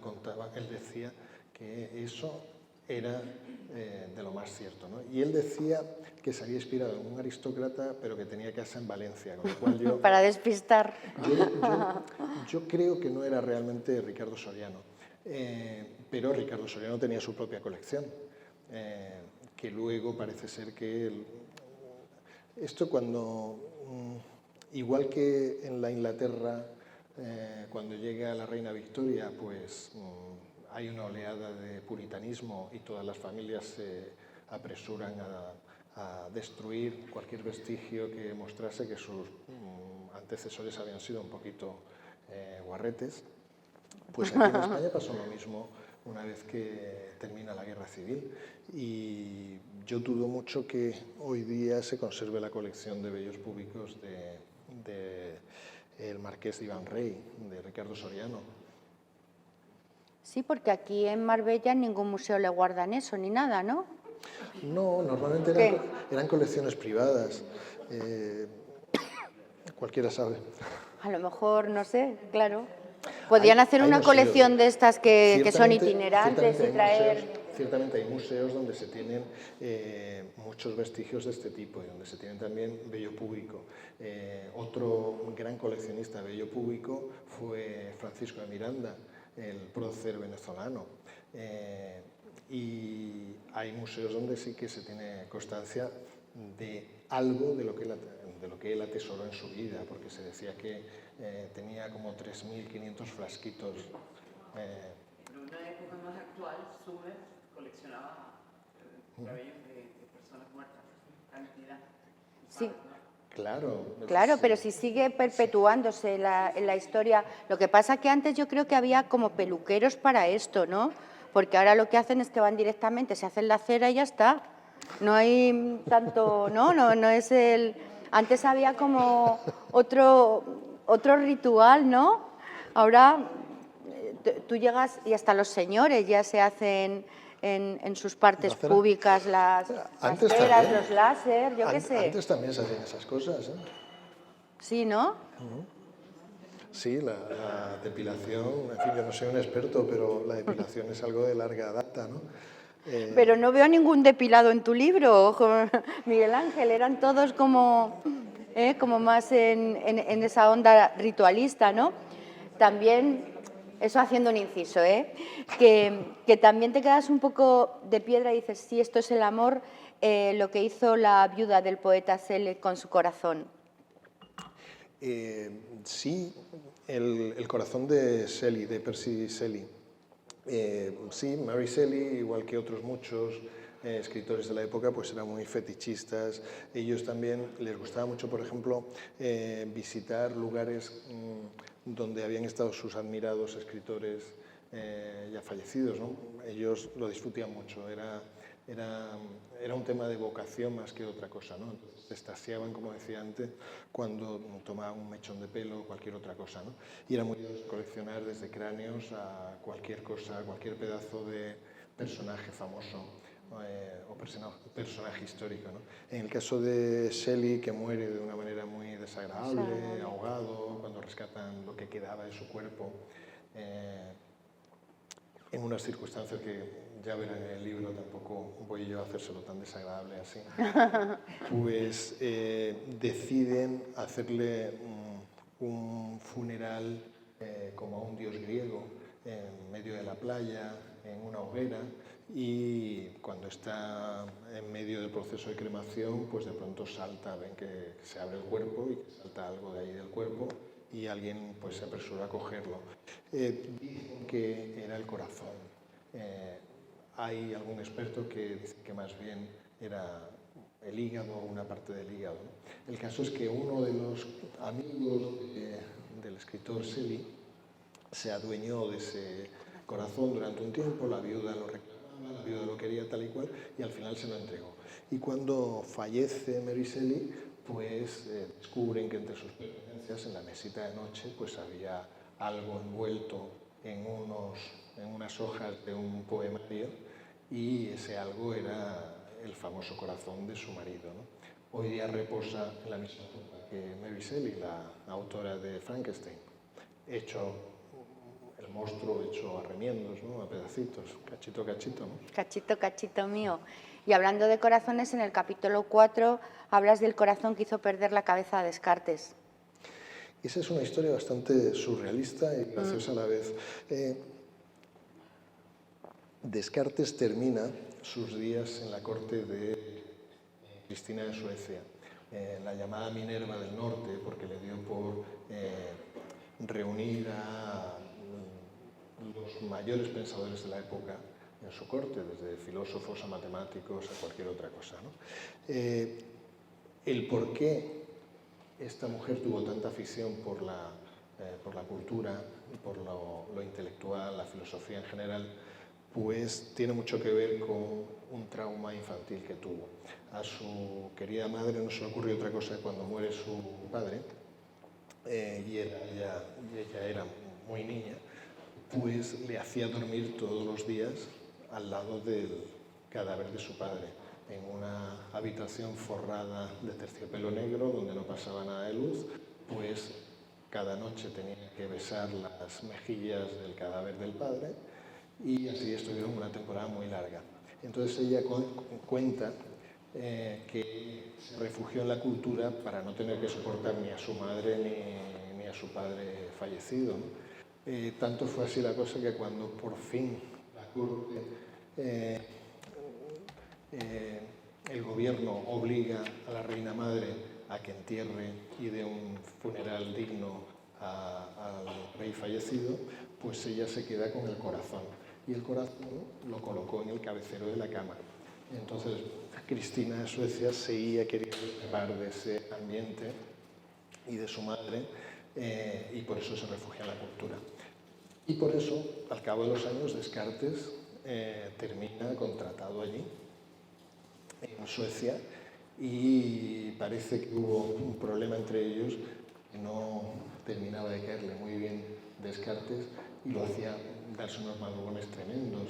S2: él decía que eso era de lo más cierto, ¿no? Y él decía que se había inspirado en un aristócrata, pero que tenía casa en Valencia, con lo cual yo...
S1: Para despistar.
S2: Yo creo que no era realmente Ricardo Soriano, pero Ricardo Soriano tenía su propia colección, que luego parece ser que... Esto cuando... Igual que en la Inglaterra, cuando llega la reina Victoria, pues hay una oleada de puritanismo y todas las familias se apresuran a destruir cualquier vestigio que mostrase que sus antecesores habían sido un poquito guarretes. Pues aquí en España pasó lo mismo una vez que termina la Guerra Civil y yo dudo mucho que hoy día se conserve la colección de vellos púbicos del Marqués de Iban-Rey, de Ricardo Soriano.
S1: Sí, porque aquí en Marbella en ningún museo le guardan eso ni nada, ¿no?
S2: No, normalmente eran colecciones privadas. Cualquiera sabe.
S1: A lo mejor, no sé, claro. Podrían hacer una colección de estas que son itinerantes y traer...
S2: Ciertamente hay museos donde se tienen muchos vestigios de este tipo y donde se tienen también vello púbico. Otro gran coleccionista de vello púbico fue Francisco de Miranda, el prócer venezolano. Y hay museos donde sí que se tiene constancia de algo de lo que él atesoró en su vida, porque se decía que tenía como 3.500 frasquitos.
S3: En una época más actual, Sumer coleccionaba cabellos de personas muertas, cantidad.
S1: Sí.
S2: Claro,
S1: pero si sigue perpetuándose la historia. Lo que pasa que antes yo creo que había como peluqueros para esto, ¿no? porque ahora lo que hacen es que van directamente, se hacen la cera y ya está. No hay tanto, no es el... Antes había como otro ritual, ¿no? Ahora tú llegas y hasta los señores ya se hacen en sus partes públicas las ceras, los láser, yo qué sé.
S2: Antes también se hacían esas cosas, ¿eh?
S1: Sí, ¿no?
S2: Sí, la depilación, en fin, yo no soy un experto, pero la depilación es algo de larga data, ¿no?
S1: Pero no veo ningún depilado en tu libro, Miguel Ángel, eran todos como más en esa onda ritualista, ¿no? También, eso haciendo un inciso, que también te quedas un poco de piedra y dices, sí, esto es el amor, lo que hizo la viuda del poeta Shelley con su corazón.
S2: Sí, el corazón de Shelley, de Percy Shelley. Sí, Mary Shelley, igual que otros muchos escritores de la época, pues eran muy fetichistas. Ellos también les gustaba mucho, por ejemplo, visitar lugares donde habían estado sus admirados escritores ya fallecidos, ¿no? Ellos lo disfrutían mucho, era un tema de vocación más que otra cosa, ¿no? Entonces, se extasiaban, como decía antes, cuando tomaban un mechón de pelo o cualquier otra cosa, ¿no? Y era muy de coleccionar desde cráneos a cualquier cosa, cualquier pedazo de personaje famoso o personaje histórico, ¿no? En el caso de Shelley, que muere de una manera muy desagradable, ahogado, cuando rescatan lo que quedaba de su cuerpo, en unas circunstancias que ya verán en el libro, tampoco voy yo a hacérselo tan desagradable así, pues deciden hacerle un funeral como a un dios griego en medio de la playa, en una hoguera, y cuando está en medio del proceso de cremación, pues de pronto salta, ven que se abre el cuerpo y que salta algo de ahí del cuerpo y alguien pues se apresuró a cogerlo. Dicen que era el corazón. Hay algún experto que dice que más bien era el hígado o una parte del hígado, ¿no? El caso es que uno de los amigos del escritor Shelley se adueñó de ese corazón durante un tiempo, la viuda lo reclamaba, la viuda lo quería tal y cual, y al final se lo entregó. Y cuando fallece Mary Shelley, pues descubren que entre sus pertenencias en la mesita de noche pues había algo envuelto en unas hojas de un poemario, y ese algo era el famoso corazón de su marido, ¿no? Hoy día reposa en la misma tumba que Mary Shelley, la autora de Frankenstein, hecho el monstruo hecho a remiendos, ¿no? A pedacitos, cachito, cachito, ¿no?
S1: Cachito, cachito mío. Y hablando de corazones, en el capítulo 4 hablas del corazón que hizo perder la cabeza a Descartes.
S2: Esa es una historia bastante surrealista y graciosa a la vez. Descartes termina sus días en la corte de Cristina de Suecia, la llamada Minerva del Norte, porque le dio por reunir a los mayores pensadores de la época en su corte, desde filósofos a matemáticos a cualquier otra cosa, ¿no? El por qué esta mujer tuvo tanta afición por la cultura, por lo intelectual, la filosofía en general, pues tiene mucho que ver con un trauma infantil que tuvo. A su querida madre no se le ocurrió otra cosa cuando muere su padre, y ella era muy niña, pues le hacía dormir todos los días al lado del cadáver de su padre, en una habitación forrada de terciopelo negro donde no pasaba nada de luz, pues cada noche tenía que besar las mejillas del cadáver del padre, y así estuvieron una temporada muy larga. Entonces ella cuenta que se refugió en la cultura para no tener que soportar ni a su madre ni a su padre fallecido, ¿no? Tanto fue así la cosa que cuando por fin la corte, el gobierno obliga a la reina madre a que entierre y dé un funeral digno al rey fallecido, pues ella se queda con el corazón. Y el corazón lo colocó en el cabecero de la cama. Entonces, Cristina de Suecia seguía queriendo escapar de ese ambiente y de su madre, y por eso se refugia en la cultura. Y por eso, al cabo de los años, Descartes termina contratado allí, en Suecia, y parece que hubo un problema entre ellos que no terminaba de caerle muy bien Descartes y lo hacía darse unos madrugones tremendos,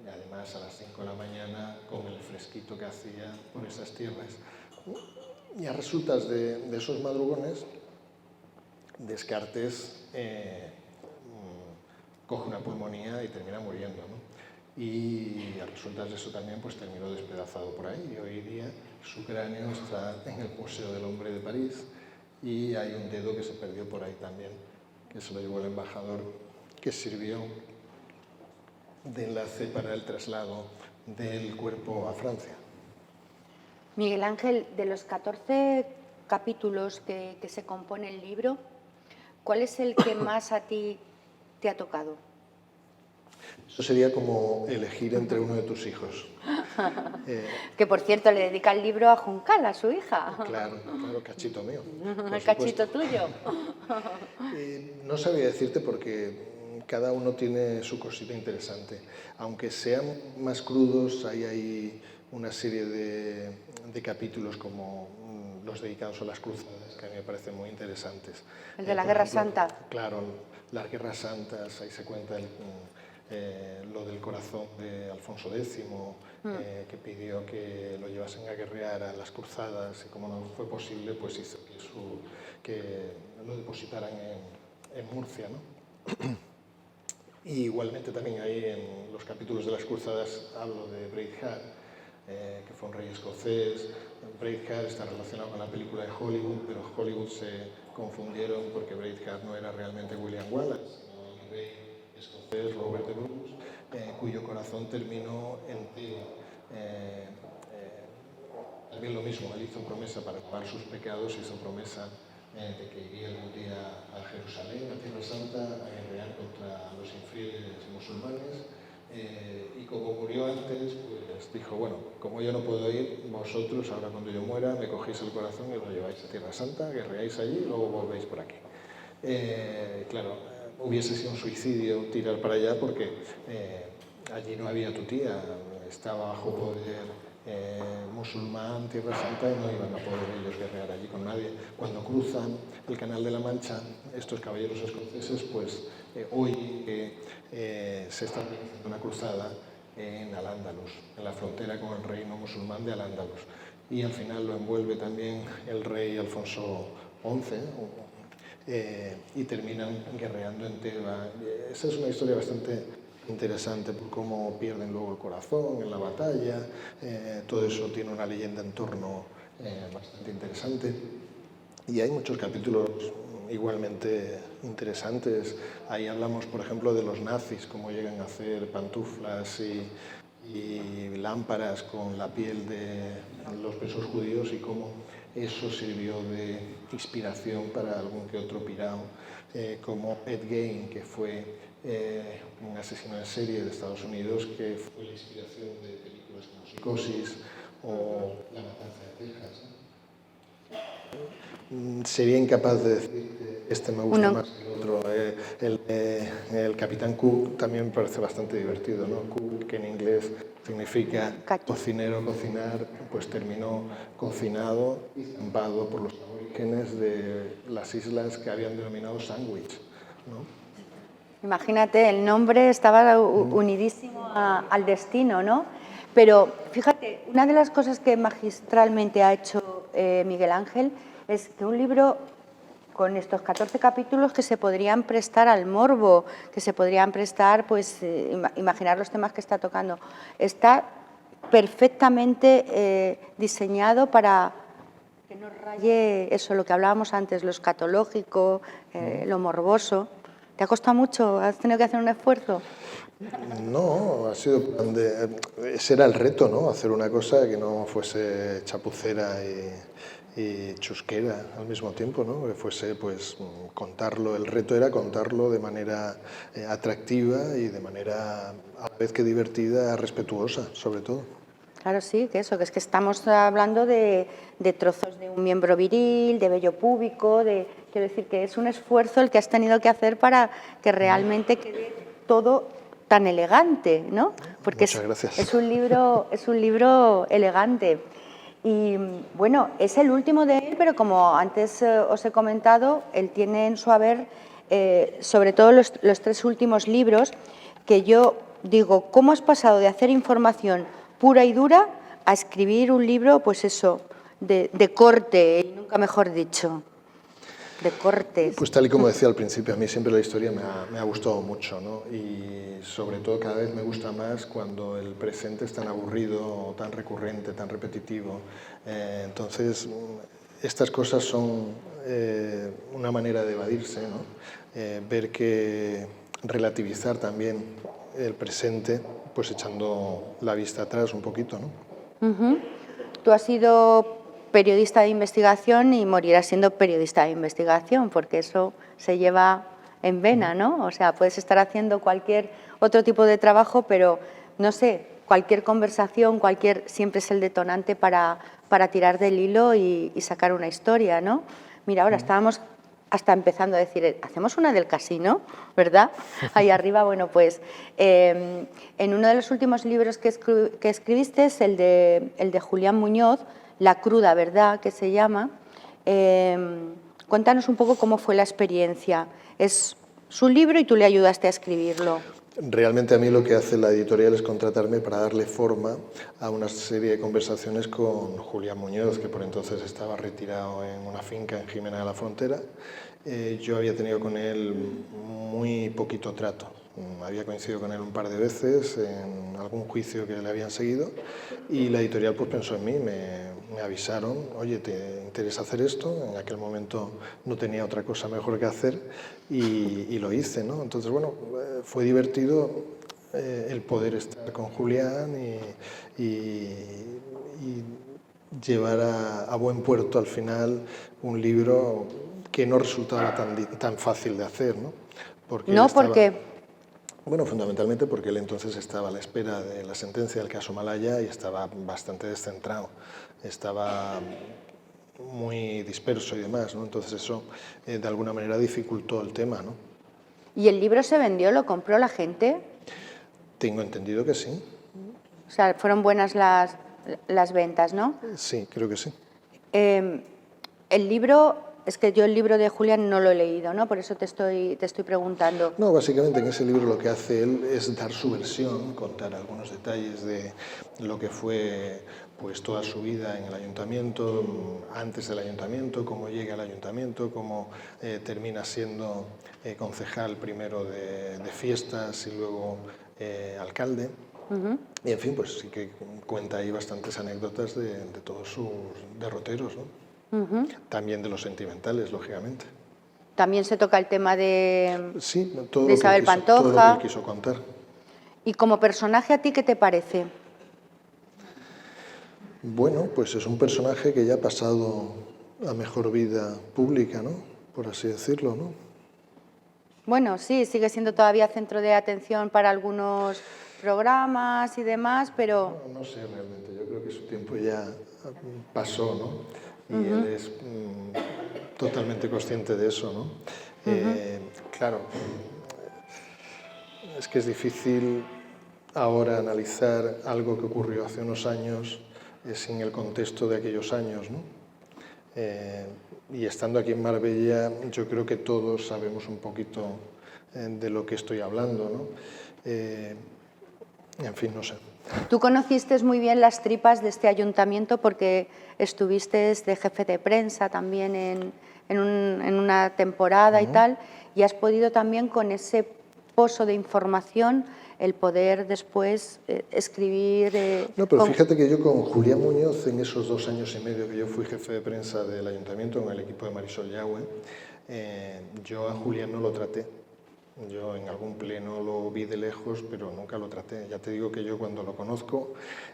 S2: y además a las 5 de la mañana con el fresquito que hacía por esas tierras. Y a resultas de esos madrugones, Descartes coge una pulmonía y termina muriendo, ¿no? Y a resultas de eso también pues terminó despedazado por ahí, y hoy día su cráneo está en el Museo del Hombre de París, y hay un dedo que se perdió por ahí también, que se lo llevó el embajador, que sirvió de enlace para el traslado del cuerpo a Francia.
S1: Miguel Ángel, de los 14 capítulos que se compone el libro, ¿cuál es el que más a ti te ha tocado?
S2: Eso sería como elegir entre uno de tus hijos.
S1: Que, por cierto, le dedica el libro a Juncal, a su hija.
S2: Claro, claro, cachito mío.
S1: El cachito tuyo.
S2: No sabía decirte porque cada uno tiene su cosita interesante. Aunque sean más crudos, hay una serie de capítulos como los dedicados a las cruzadas, que a mí me parecen muy interesantes.
S1: El de la Guerra Santa.
S2: Claro, las Guerras Santas, ahí se cuenta lo del corazón de Alfonso X, que pidió que lo llevasen a guerrear a las cruzadas, y como no fue posible, pues hizo que lo depositaran en Murcia, ¿no? Y igualmente también ahí en los capítulos de las cruzadas hablo de Braveheart, que fue un rey escocés. Braveheart está relacionado con la película de Hollywood, pero Hollywood se confundieron porque Braveheart no era realmente William Wallace, sino el rey escocés Robert de Bruce, cuyo corazón terminó en Teba. También lo mismo, él hizo promesa para pagar sus pecados, hizo promesa de que iría algún día a Jerusalén, a Tierra Santa, a guerrear contra los infieles musulmanes, y como murió antes, pues dijo, bueno, como yo no puedo ir, vosotros ahora cuando yo muera me cogéis el corazón y lo lleváis a Tierra Santa, guerreáis allí y luego volvéis por aquí. Claro, hubiese sido un suicidio tirar para allá porque allí no había tutía, estaba bajo poder musulmán, Tierra Santa, y no iban a poder ellos guerrear allí con nadie. Cuando cruzan el Canal de la Mancha, estos caballeros escoceses, pues oyen que se está organizando una cruzada en Al-Ándalus, en la frontera con el reino musulmán de Al-Ándalus. Y al final lo envuelve también el rey Alfonso XI, y terminan guerreando en Teba. Esa es una historia bastante interesante por cómo pierden luego el corazón en la batalla. Todo eso tiene una leyenda en torno bastante interesante. Y hay muchos capítulos igualmente interesantes. Ahí hablamos, por ejemplo, de los nazis, cómo llegan a hacer pantuflas y lámparas con la piel de los presos judíos, y cómo eso sirvió de inspiración para algún que otro pirao, como Ed Gein, que fue un asesino en serie de Estados Unidos, que fue la inspiración de películas como Psicosis o La Matanza de Texas. Sería incapaz de decir que este me gusta más que el otro. El Capitán Cook también me parece bastante divertido, ¿no? Cook, que en inglés significa cocinero, cocinar, pues terminó cocinado y zampado por los aborígenes de las islas que habían denominado Sandwich, ¿no?
S1: Imagínate, el nombre estaba unidísimo al destino, ¿no? Pero fíjate, una de las cosas que magistralmente ha hecho Miguel Ángel es que un libro con estos 14 capítulos que se podrían prestar al morbo, que se podrían prestar, pues, imaginar los temas que está tocando, está perfectamente diseñado para que no raye eso, lo que hablábamos antes, lo escatológico, lo morboso. ¿Te ha costado mucho? ¿Has tenido que hacer un esfuerzo?
S2: No, ha sido ese era el reto, ¿no? Hacer una cosa que no fuese chapucera y chusquera al mismo tiempo, ¿no? Que fuese, pues, contarlo. El reto era contarlo de manera atractiva y de manera, a la vez que divertida, respetuosa, sobre todo.
S1: Claro, sí, que eso, que es que estamos hablando de trozos de un miembro viril, de vello púbico, quiero decir que es un esfuerzo el que has tenido que hacer para que realmente quede todo tan elegante, ¿no? Porque
S2: muchas gracias.
S1: es un libro elegante. Y bueno, es el último de él, pero como antes os he comentado, él tiene en su haber, sobre todo los 3 últimos libros, que yo digo, ¿cómo has pasado de hacer información pura y dura a escribir un libro, pues eso, de corte, y nunca mejor dicho, de cortes?
S2: Pues tal y como decía al principio, a mí siempre la historia me ha gustado mucho, ¿no? Y sobre todo cada vez me gusta más cuando el presente es tan aburrido, tan recurrente, tan repetitivo. Entonces, estas cosas son una manera de evadirse, ¿no? Ver que relativizar también el presente, pues echando la vista atrás un poquito, ¿no?
S1: Tú has sido periodista de investigación y morirás siendo periodista de investigación, porque eso se lleva en vena, ¿no? O sea, puedes estar haciendo cualquier otro tipo de trabajo, pero, no sé, cualquier conversación, siempre es el detonante para tirar del hilo y sacar una historia, ¿no? Mira, ahora estábamos hasta empezando a decir, hacemos una del casino, ¿verdad? Ahí arriba, bueno, pues en uno de los últimos libros que escribiste es el de Julián Muñoz, La cruda verdad, que se llama. Cuéntanos un poco cómo fue la experiencia. Es su libro y tú le ayudaste a escribirlo.
S2: Realmente a mí lo que hace la editorial es contratarme para darle forma a una serie de conversaciones con Julián Muñoz, que por entonces estaba retirado en una finca en Jimena de la Frontera. Yo había tenido con él muy poquito trato. Había coincidido con él un par de veces en algún juicio que le habían seguido y la editorial pues pensó en mí, me avisaron, oye, ¿te interesa hacer esto? En aquel momento no tenía otra cosa mejor que hacer y lo hice, ¿no? Entonces, bueno, fue divertido el poder estar con Julián y llevar a buen puerto al final un libro que no resultaba tan fácil de hacer, ¿no?
S1: Porque
S2: bueno, fundamentalmente porque él entonces estaba a la espera de la sentencia del caso Malaya y estaba bastante descentrado, estaba muy disperso y demás, ¿no? Entonces eso de alguna manera dificultó el tema, ¿no?
S1: ¿Y el libro se vendió, lo compró la gente?
S2: Tengo entendido que sí.
S1: O sea, fueron buenas las ventas, ¿no?
S2: Sí, creo que sí.
S1: El libro, es que yo el libro de Julián no lo he leído, ¿no? Por eso te estoy preguntando.
S2: No, básicamente en ese libro lo que hace él es dar su versión, contar algunos detalles de lo que fue pues toda su vida en el ayuntamiento, antes del ayuntamiento, cómo llega al ayuntamiento, cómo termina siendo concejal primero de fiestas y luego alcalde. Y en fin, pues sí que cuenta ahí bastantes anécdotas de todos sus derroteros, ¿no? También de los sentimentales, lógicamente.
S1: También se toca el tema de,
S2: sí,
S1: de Isabel Pantoja.
S2: Todo lo que él quiso contar.
S1: ¿Y como personaje a ti qué te parece?
S2: Bueno, pues es un personaje que ya ha pasado a mejor vida pública, ¿no? Por así decirlo, ¿no?
S1: Bueno, sí, sigue siendo todavía centro de atención para algunos programas y demás, pero...
S2: No sé realmente, yo creo que su tiempo ya pasó, ¿no? Y él es totalmente consciente de eso, ¿no? Claro, es que es difícil ahora analizar algo que ocurrió hace unos años sin el contexto de aquellos años, ¿no? Y estando aquí en Marbella, yo creo que todos sabemos un poquito de lo que estoy hablando, ¿no? En fin, no sé.
S1: Tú conociste muy bien las tripas de este ayuntamiento porque estuviste de jefe de prensa también en una temporada y tal, y has podido también con ese pozo de información el poder después escribir...
S2: No, pero fíjate que yo con Julián Muñoz, en esos 2 años y medio que yo fui jefe de prensa del ayuntamiento con el equipo de Marisol Yagüe, yo a Julián no lo traté. Yo en algún pleno lo vi de lejos, pero nunca lo traté. Ya te digo que yo cuando lo conozco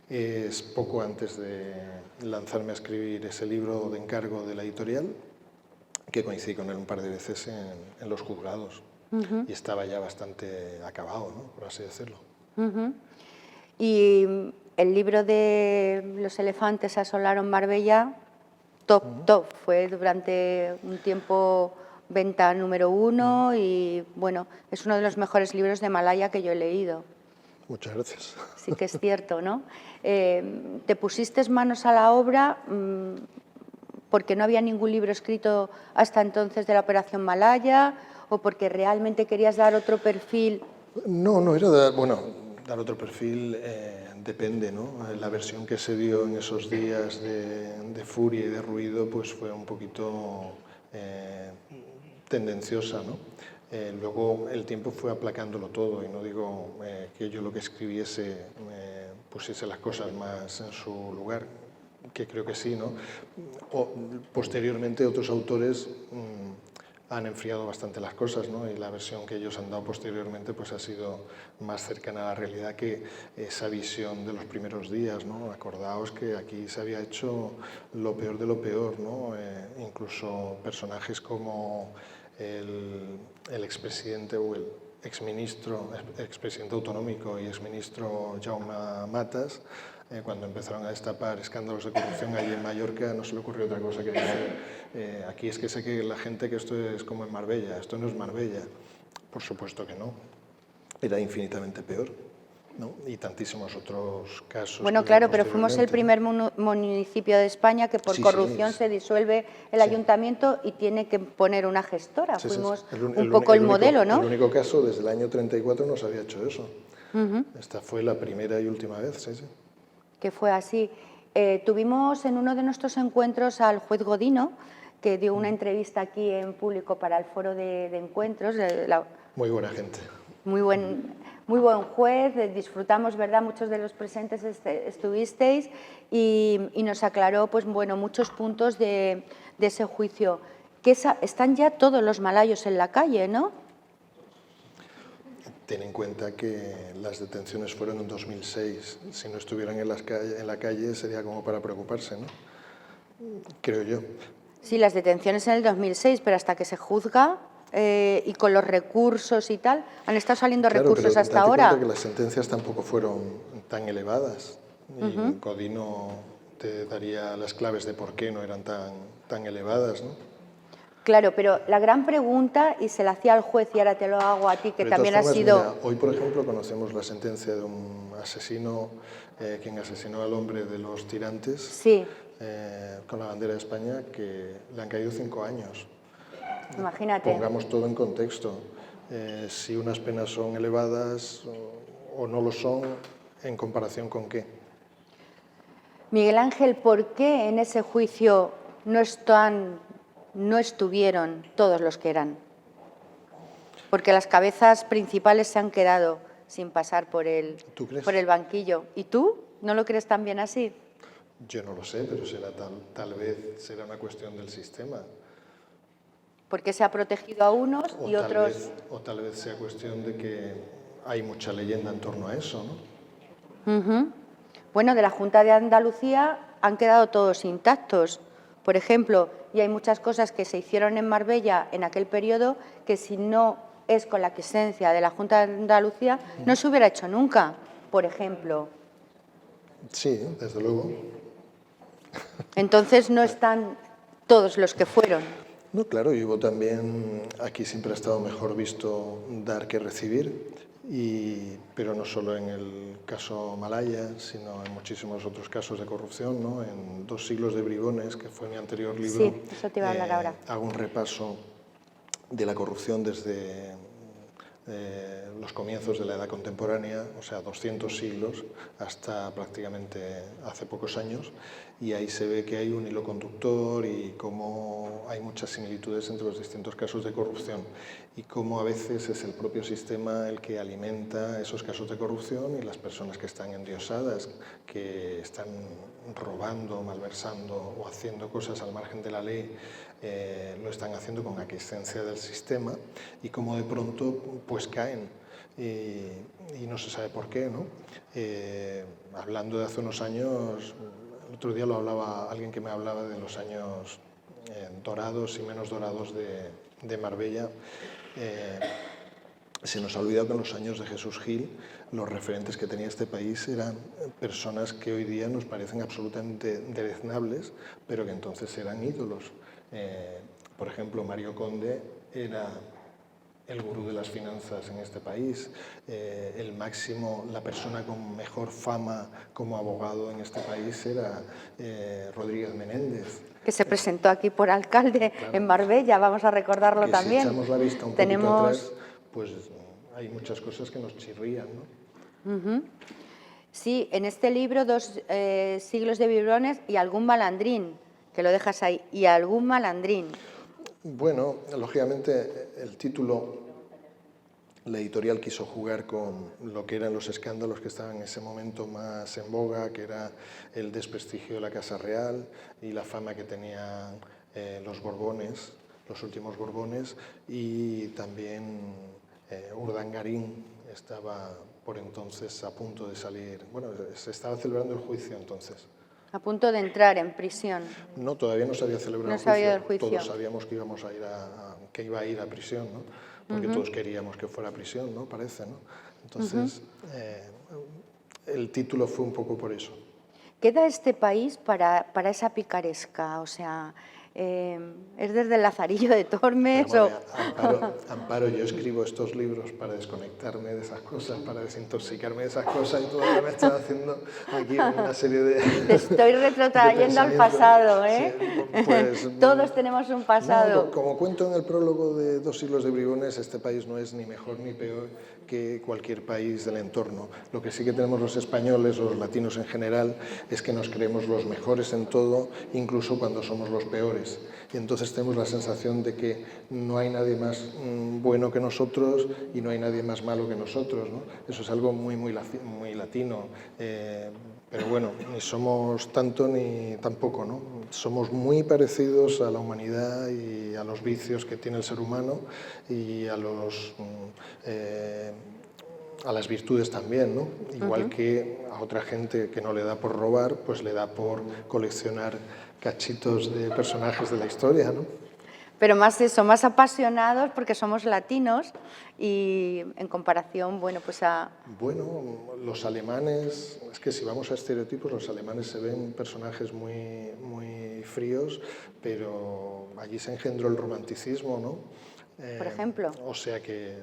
S2: es poco antes de lanzarme a escribir ese libro de encargo de la editorial, que coincidí con él un par de veces en los juzgados. Y estaba ya bastante acabado, ¿no? Por así decirlo.
S1: Y el libro de Los elefantes asolaron Marbella, top, fue durante un tiempo venta número 1 y, bueno, es uno de los mejores libros de Malaya que yo he leído.
S2: Muchas gracias.
S1: Sí que es cierto, ¿no? ¿Te pusiste manos a la obra porque no había ningún libro escrito hasta entonces de la Operación Malaya o porque realmente querías dar otro perfil?
S2: No, era dar, bueno, dar otro perfil depende, ¿no? La versión que se dio en esos días de furia y de ruido pues fue un poquito tendenciosa, ¿no? Luego el tiempo fue aplacándolo todo y no digo que yo lo que escribiese pusiese las cosas más en su lugar, que creo que sí, ¿no? Posteriormente otros autores han enfriado bastante las cosas, ¿no? Y la versión que ellos han dado posteriormente pues ha sido más cercana a la realidad que esa visión de los primeros días, ¿no? Acordaos que aquí se había hecho lo peor de lo peor, ¿no? Incluso personajes como el expresidente o el expresidente autonómico y exministro Jaume Matas, cuando empezaron a destapar escándalos de corrupción allí en Mallorca, no se le ocurrió otra cosa que decir, aquí es que sé que la gente que esto es como en Marbella, esto no es Marbella. Por supuesto que no, era infinitamente peor, ¿no? Y tantísimos otros casos.
S1: Bueno, claro, pero fuimos el primer municipio de España que por corrupción se disuelve el ayuntamiento y tiene que poner una gestora. Fuimos un poco el modelo, ¿no?
S2: El único caso, desde el año 34 no se había hecho eso. Esta fue la primera y última vez, sí.
S1: Que fue así. Tuvimos en uno de nuestros encuentros al juez Godino, que dio una entrevista aquí en público para el foro de encuentros.
S2: Muy buena gente.
S1: Muy buen juez, disfrutamos, ¿verdad? Muchos de los presentes estuvisteis y nos aclaró, pues bueno, muchos puntos de ese juicio. Que están ya todos los malayos en la calle, ¿no?
S2: Ten en cuenta que las detenciones fueron en 2006. Si no estuvieran en la calle sería como para preocuparse, ¿no? Creo yo.
S1: Sí, las detenciones en el 2006, pero hasta que se juzga y con los recursos y tal, han estado saliendo recursos hasta ahora.
S2: Date cuenta que las sentencias tampoco fueron tan elevadas. Y Godino te daría las claves de por qué no eran tan elevadas, ¿no?
S1: Claro, pero la gran pregunta, y se la hacía al juez y ahora te lo hago a ti, que también has sido...
S2: Mira, hoy, por ejemplo, conocemos la sentencia de un asesino, quien asesinó al hombre de los tirantes,
S1: sí.
S2: Con la bandera de España, que le han caído 5 años.
S1: Imagínate.
S2: Pongamos todo en contexto. Si unas penas son elevadas o no lo son, ¿en comparación con qué?
S1: Miguel Ángel, ¿por qué en ese juicio no estuvieron todos los que eran? Porque las cabezas principales se han quedado sin pasar por el banquillo. ¿Y tú? ¿No lo crees también así?
S2: Yo no lo sé, pero tal vez será una cuestión del sistema.
S1: Porque se ha protegido a unos y otros...
S2: O tal vez sea cuestión de que hay mucha leyenda en torno a eso, ¿no?
S1: Bueno, de la Junta de Andalucía han quedado todos intactos. Por ejemplo, y hay muchas cosas que se hicieron en Marbella en aquel periodo que si no es con la presencia de la Junta de Andalucía no se hubiera hecho nunca, por ejemplo.
S2: Sí, desde luego.
S1: Entonces no están todos los que fueron.
S2: No, claro, y hubo también, aquí siempre ha estado mejor visto dar que recibir, pero no solo en el caso Malaya, sino en muchísimos otros casos de corrupción, ¿no? En 2 siglos de bribones, que fue mi anterior libro,
S1: sí, eso te iba a hablar ahora.
S2: Hago un repaso de la corrupción desde los comienzos de la edad contemporánea, o sea, 200 siglos, hasta prácticamente hace pocos años, y ahí se ve que hay un hilo conductor y cómo hay muchas similitudes entre los distintos casos de corrupción y cómo a veces es el propio sistema el que alimenta esos casos de corrupción y las personas que están endiosadas, que están robando, malversando o haciendo cosas al margen de la ley, lo están haciendo con aquiescencia del sistema y cómo de pronto pues caen y no se sabe por qué, ¿no? Hablando de hace unos años, el otro día lo hablaba alguien que me hablaba de los años dorados y menos dorados de Marbella. Se nos ha olvidado que en los años de Jesús Gil los referentes que tenía este país eran personas que hoy día nos parecen absolutamente deleznables, pero que entonces eran ídolos. Por ejemplo, Mario Conde era el gurú de las finanzas en este país, el máximo, la persona con mejor fama como abogado en este país era Rodríguez Menéndez.
S1: Que se presentó aquí por alcalde en Marbella, vamos a recordarlo
S2: que
S1: también.
S2: Si echamos la vista un poquito atrás, pues hay muchas cosas que nos chirrían, ¿no?
S1: Sí, en este libro, 2 siglos de Bribones y algún malandrín, que lo dejas ahí, y algún malandrín.
S2: Bueno, lógicamente el título, la editorial quiso jugar con lo que eran los escándalos que estaban en ese momento más en boga, que era el desprestigio de la Casa Real y la fama que tenían los Borbones, los últimos Borbones, y también Urdangarín estaba por entonces a punto de salir, bueno, se estaba celebrando el juicio entonces.
S1: A punto de entrar en prisión.
S2: No, todavía no se había celebrado
S1: el juicio.
S2: Todos sabíamos que íbamos a ir que iba a ir a prisión, ¿no? Porque todos queríamos que fuera a prisión, ¿no? Parece, ¿no? Entonces, el título fue un poco por eso.
S1: ¿Queda este país para esa picaresca? O sea, ¿es desde el Lazarillo de Tormes?
S2: Pero, Amparo, yo escribo estos libros para desconectarme de esas cosas, para desintoxicarme de esas cosas, y todavía me estás haciendo aquí una serie de...
S1: Te estoy retrotrayendo al pasado, ¿eh?
S2: Sí, pues,
S1: todos tenemos un pasado.
S2: No, como cuento en el prólogo de 2 siglos de Bribones, este país no es ni mejor ni peor que cualquier país del entorno. Lo que sí que tenemos los españoles, los latinos en general, es que nos creemos los mejores en todo, incluso cuando somos los peores. Y entonces tenemos la sensación de que no hay nadie más bueno que nosotros y no hay nadie más malo que nosotros, ¿no? Eso es algo muy latino. Pero bueno, ni somos tanto ni tampoco, ¿no? Somos muy parecidos a la humanidad y a los vicios que tiene el ser humano y a las virtudes también, ¿no? Igual que a otra gente que no le da por robar, pues le da por coleccionar cachitos de personajes de la historia, ¿no?
S1: Pero más eso, más apasionados porque somos latinos y en comparación, bueno, pues a...
S2: Bueno, los alemanes, es que si vamos a estereotipos, los alemanes se ven personajes muy fríos, pero allí se engendró el romanticismo, ¿no?
S1: Por ejemplo.
S2: O sea que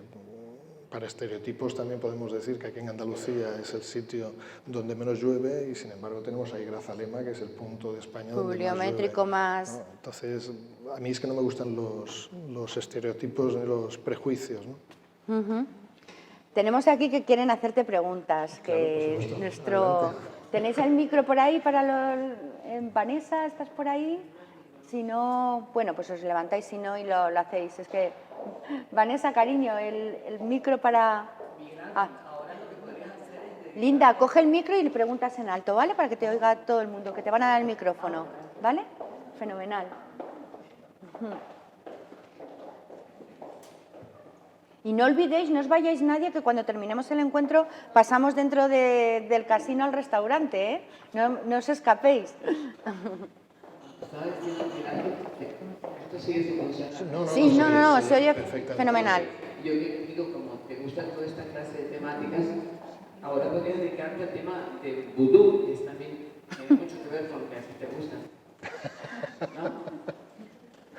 S2: para estereotipos también podemos decir que aquí en Andalucía es el sitio donde menos llueve y sin embargo tenemos ahí Grazalema, que es el punto de España donde
S1: pluviométrico
S2: más llueve,
S1: más...
S2: ¿no? Entonces, a mí es que no me gustan los estereotipos ni los prejuicios, ¿no?
S1: Tenemos aquí que quieren hacerte preguntas.
S2: Claro, por supuesto.
S1: ¿Tenéis el micro por ahí para los... Vanessa, ¿estás por ahí? Si no, bueno, pues os levantáis, si no, y lo hacéis. Es que, Vanessa, cariño, el micro para... Ah. Linda, coge el micro y le preguntas en alto, ¿vale? Para que te oiga todo el mundo, que te van a dar el micrófono, ¿vale? Fenomenal. Y no olvidéis, no os vayáis nadie, que cuando terminemos el encuentro pasamos dentro del casino al restaurante, ¿eh? No os escapéis.
S3: ¿Sabes qué es? ¿Esto sigue sin funcionar?
S1: Sí, no, se oye fenomenal.
S3: Yo digo, como te gusta toda esta clase de temáticas, ahora podrías dedicarte al tema de vudú, que también tiene mucho que ver con lo que a ti te gusta. ¿No?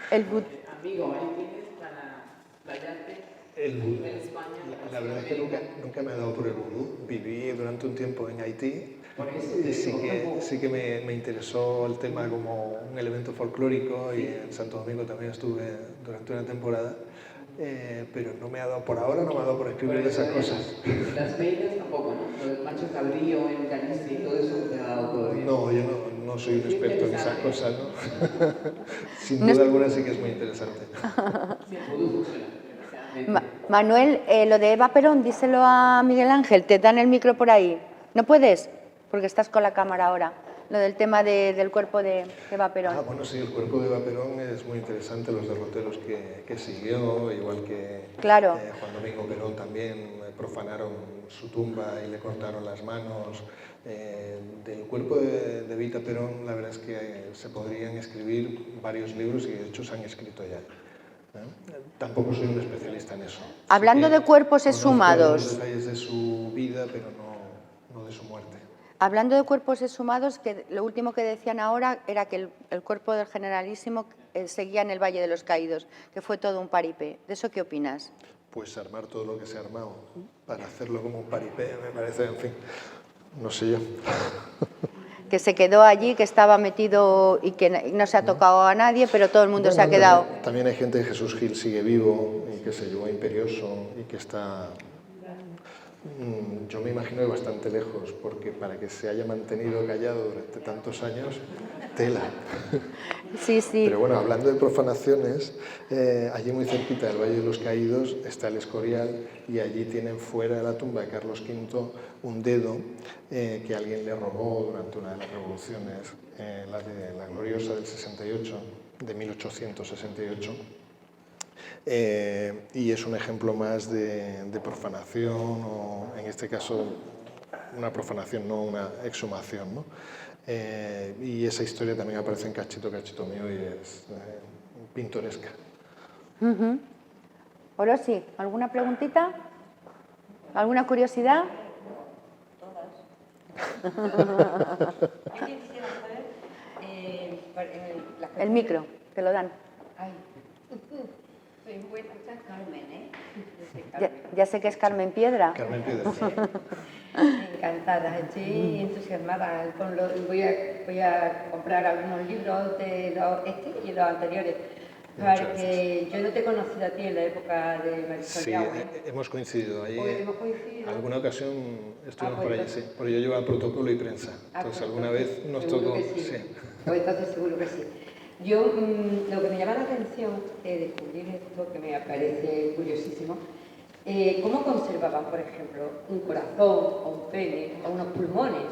S1: El vudú.
S3: Amigo, ahí tienes para tallarte en España.
S2: La verdad es que nunca me ha dado por el vudú. Viví durante un tiempo en Haití. Y sí que me interesó el tema como un elemento folclórico y en Santo Domingo también estuve durante una temporada, pero no me ha dado, por ahora no me ha dado por escribir de esas cosas.
S3: Las meigas tampoco, ¿no? Lo del macho cabrío en Galicia y todo eso te ha dado todavía.
S2: No, yo no soy un experto en esas cosas, ¿no? Sin duda alguna sí que es muy interesante.
S3: Sí, funciona.
S1: Manuel, lo de Eva Perón, díselo a Miguel Ángel, te dan el micro por ahí. ¿No puedes? Porque estás con la cámara ahora. Lo del tema del cuerpo de Eva Perón.
S2: Bueno, sí, el cuerpo de Eva Perón es muy interesante, los derroteros que siguió, igual que
S1: claro.
S2: Juan Domingo Perón también profanaron su tumba y le cortaron las manos. Del cuerpo de Evita Perón, la verdad es que se podrían escribir varios libros y de hecho se han escrito ya. Tampoco soy un especialista en eso.
S1: Hablando de cuerpos exhumados.
S2: Los detalles de su vida, pero no de su muerte.
S1: Hablando de cuerpos exhumados, que lo último que decían ahora era que el cuerpo del generalísimo seguía en el Valle de los Caídos, que fue todo un paripé. ¿De eso qué opinas?
S2: Pues armar todo lo que se ha armado para hacerlo como un paripé, me parece, en fin, no sé yo.
S1: Que se quedó allí, que estaba metido y que no se ha tocado a nadie, pero todo el mundo se ha quedado.
S2: También hay gente, Jesús Gil sigue vivo y que se llevó a Imperioso y que está, yo me imagino que bastante lejos, porque para que se haya mantenido callado durante tantos años, tela.
S1: Sí, sí.
S2: Pero bueno, hablando de profanaciones, allí muy cerquita del Valle de los Caídos está el Escorial y allí tienen fuera de la tumba de Carlos V un dedo que alguien le robó durante una de las revoluciones, la gloriosa del 68, de 1868. Y es un ejemplo más de profanación, o en este caso una profanación, no una exhumación, ¿no? Y esa historia también aparece en Cachito, Cachito mío y es pintoresca.
S1: Orosi, ¿alguna preguntita? ¿Alguna curiosidad?
S4: Yo quisiera saber,
S1: El micro, te lo dan.
S4: Ay, soy buena, esta es Carmen, ¿eh? Yo soy
S1: Ya,
S4: Carmen.
S1: ya sé que es Carmen Piedra.
S2: Carmen Piedra.
S4: Encantada, estoy entusiasmada. Voy a comprar algunos libros de este y los anteriores. Porque yo no te he conocido a ti en la época de Marisol
S2: Sí,
S4: Yagüe.
S2: hemos coincidido ahí.
S4: Pues hemos coincidido.
S2: Alguna ocasión estuvimos
S4: pues
S2: por allí,
S4: entonces-
S2: sí. Porque yo llevaba protocolo y prensa. Entonces
S4: Pues
S2: alguna
S4: entonces
S2: vez nos
S4: seguro
S2: tocó.
S4: que sí. Pues entonces seguro que sí. Yo, lo que me llama la atención de descubrir esto, que me parece curiosísimo, ¿cómo conservaban, por ejemplo, un corazón o un pene o unos pulmones?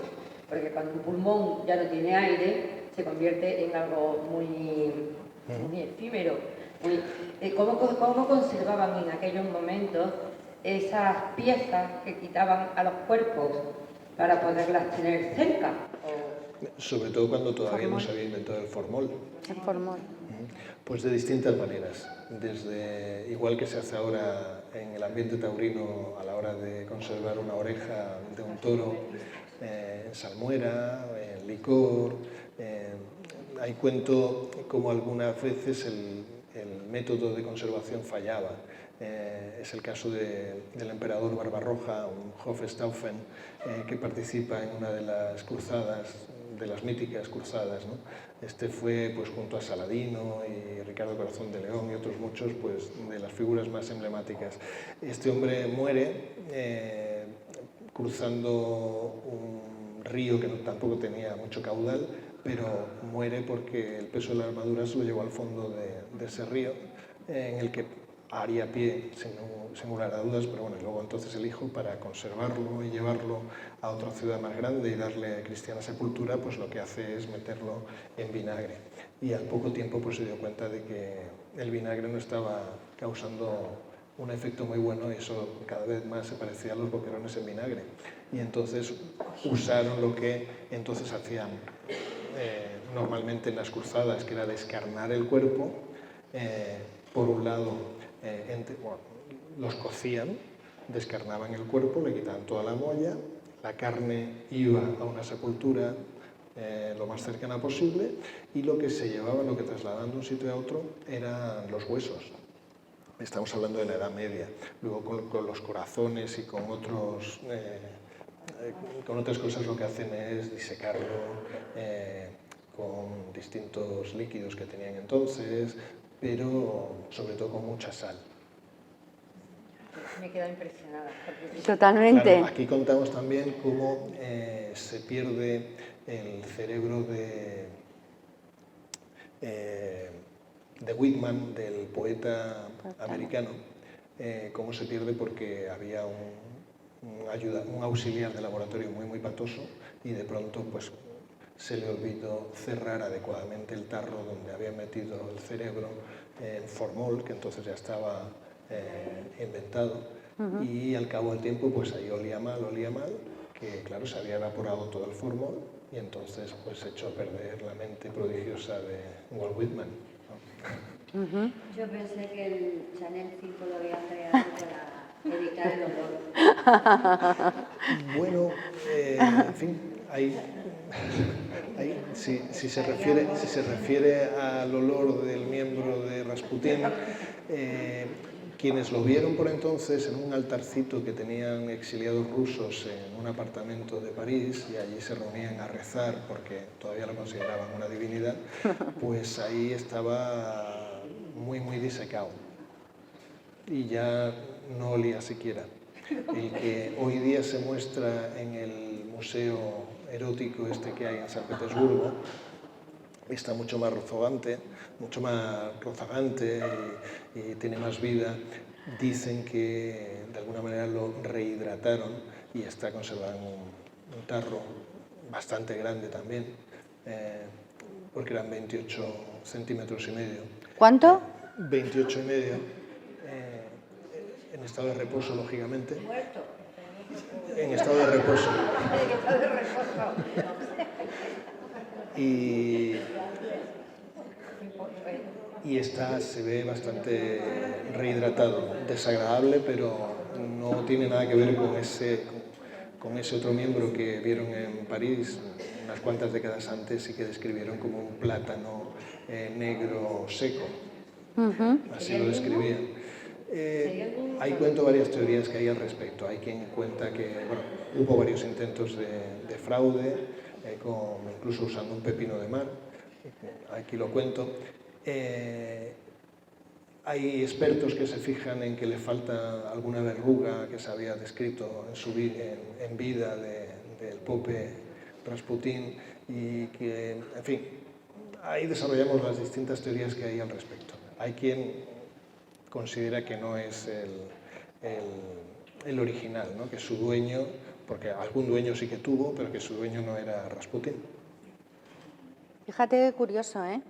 S4: Porque cuando un pulmón ya no tiene aire, se convierte en algo muy efímero. ¿Cómo conservaban en aquellos momentos esas piezas que quitaban a los cuerpos para poderlas tener cerca?
S2: Sobre todo cuando todavía no se había inventado el formol.
S1: El formol.
S2: Pues de distintas maneras. Desde, igual que se hace ahora en el ambiente taurino a la hora de conservar una oreja de un toro en salmuera, en licor. Hay cuento como algunas veces el método de conservación fallaba. Es el caso del emperador Barbarroja, un Hofstaufen, que participa en una de las cruzadas, de las míticas cruzadas, ¿no? Este fue, pues, junto a Saladino y Ricardo Corazón de León y otros muchos, pues, de las figuras más emblemáticas. Este hombre muere cruzando un río que tampoco tenía mucho caudal, pero muere porque el peso de la armadura se lo llevó al fondo de ese río, en el que haría pie sin lugar a dudas, pero bueno, luego entonces el hijo, para conservarlo y llevarlo a otra ciudad más grande y darle cristiana sepultura, pues lo que hace es meterlo en vinagre. Y al poco tiempo pues se dio cuenta de que el vinagre no estaba causando un efecto muy bueno y eso cada vez más se parecía a los boquerones en vinagre. Y entonces usaron lo que entonces hacían normalmente en las cruzadas, que era descarnar el cuerpo, por un lado, los cocían, descarnaban el cuerpo, le quitaban toda la molla, la carne iba a una sepultura lo más cercana posible y lo que se llevaba, lo que trasladaban de un sitio a otro, eran los huesos. Estamos hablando de la Edad Media. Luego con los corazones y con otras cosas lo que hacen es disecarlo con distintos líquidos que tenían entonces, pero sobre todo con mucha sal.
S4: Me he quedado impresionada.
S1: Totalmente.
S2: Claro, aquí contamos también cómo se pierde el cerebro de Whitman, del poeta americano, cómo se pierde porque había un auxiliar de laboratorio muy patoso y de pronto pues se le olvidó cerrar adecuadamente el tarro donde había metido el cerebro en formol, que entonces ya estaba inventado, y al cabo del tiempo pues ahí olía mal, que claro, se había evaporado todo el formol y entonces pues se echó a perder la mente prodigiosa de Walt Whitman, ¿no?
S5: Yo pensé que el Chanel 5 lo había creado para evitar el olor.
S2: Bueno, en fin, si se refiere al olor del miembro de Rasputín, quienes lo vieron por entonces en un altarcito que tenían exiliados rusos en un apartamento de París, y allí se reunían a rezar porque todavía lo consideraban una divinidad, pues ahí estaba muy, muy disecado y ya no olía siquiera. El que hoy día se muestra en el museo erótico este que hay en San Petersburgo está mucho más rozagante y tiene más vida. Dicen que de alguna manera lo rehidrataron y está conservado en un tarro bastante grande también, porque eran 28 centímetros y medio.
S1: ¿Cuánto?
S2: 28 y medio, en estado de reposo, lógicamente.
S5: Muerto.
S2: En estado de reposo. Y se ve bastante rehidratado, desagradable, pero no tiene nada que ver con ese otro miembro que vieron en París unas cuantas décadas antes y que describieron como un plátano negro seco. Así lo describían. Ahí cuento varias teorías que hay al respecto. Hay quien cuenta que hubo varios intentos de fraude, incluso usando un pepino de mar. Aquí lo cuento. Hay expertos que se fijan en que le falta alguna verruga que se había descrito en vida del pope Rasputín, y que, en fin, ahí desarrollamos las distintas teorías que hay al respecto. Hay quien considera que no es el original, ¿no? Que su dueño, porque algún dueño sí que tuvo, pero que su dueño no era Rasputín.
S1: Fíjate qué curioso, ¿eh?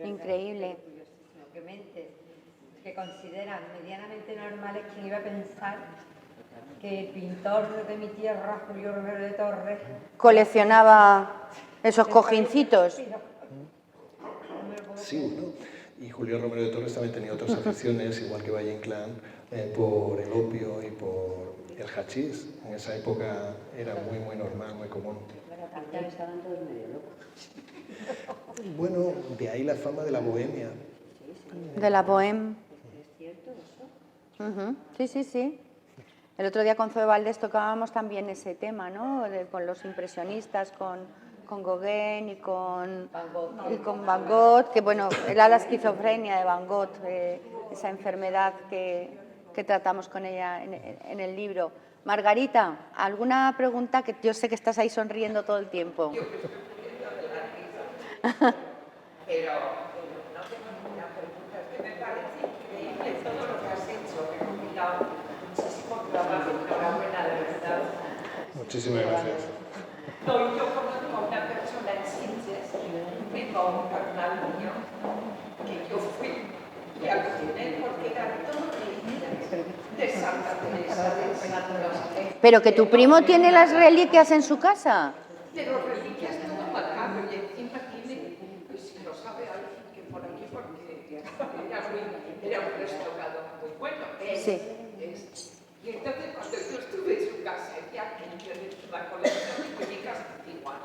S1: Increíble.
S4: Que mentes que consideran medianamente normales, quien iba a pensar que el pintor de mi tierra, Julio Romero de Torres,
S1: coleccionaba esos cojincitos.
S2: Sí, ¿no? Y Julio Romero de Torres también tenía otras aficiones, igual que Valle Inclán, por el opio y por el hachís. En esa época era muy, muy normal, muy común.
S5: Bueno, también estaban todos medio locos.
S2: Bueno, de ahí la fama de la bohemia.
S1: De la bohème.
S5: ¿Es cierto eso?
S1: Sí, sí, sí. El otro día con Zoe Valdés tocábamos también ese tema, ¿no? Con los impresionistas, con Gauguin y con Van Gogh, que bueno, era la esquizofrenia de Van Gogh, esa enfermedad que tratamos con ella en el libro. Margarita, ¿alguna pregunta? Que yo sé que estás ahí sonriendo todo el tiempo.
S6: Pero no tengo ninguna pregunta. Es que me parece increíble todo lo que has hecho. He combinado muchísimo trabajo. Enhorabuena, de verdad.
S2: Muchísimas gracias.
S6: No, yo conozco a una persona en Sitges, tengo un carnal mío, que yo fui y aluciné porque era todo de Santa Teresa de Jesús.
S1: Pero que tu primo tiene las reliquias en su casa.
S6: Pero reliquias todo macabro y encima tiene, pues si lo sabe alguien que por aquí, porque era un restaurado muy bueno.
S1: Sí.
S6: Y entonces cuando yo estuve en su casa, ya que yo le hice una colección de muñecas antiguas,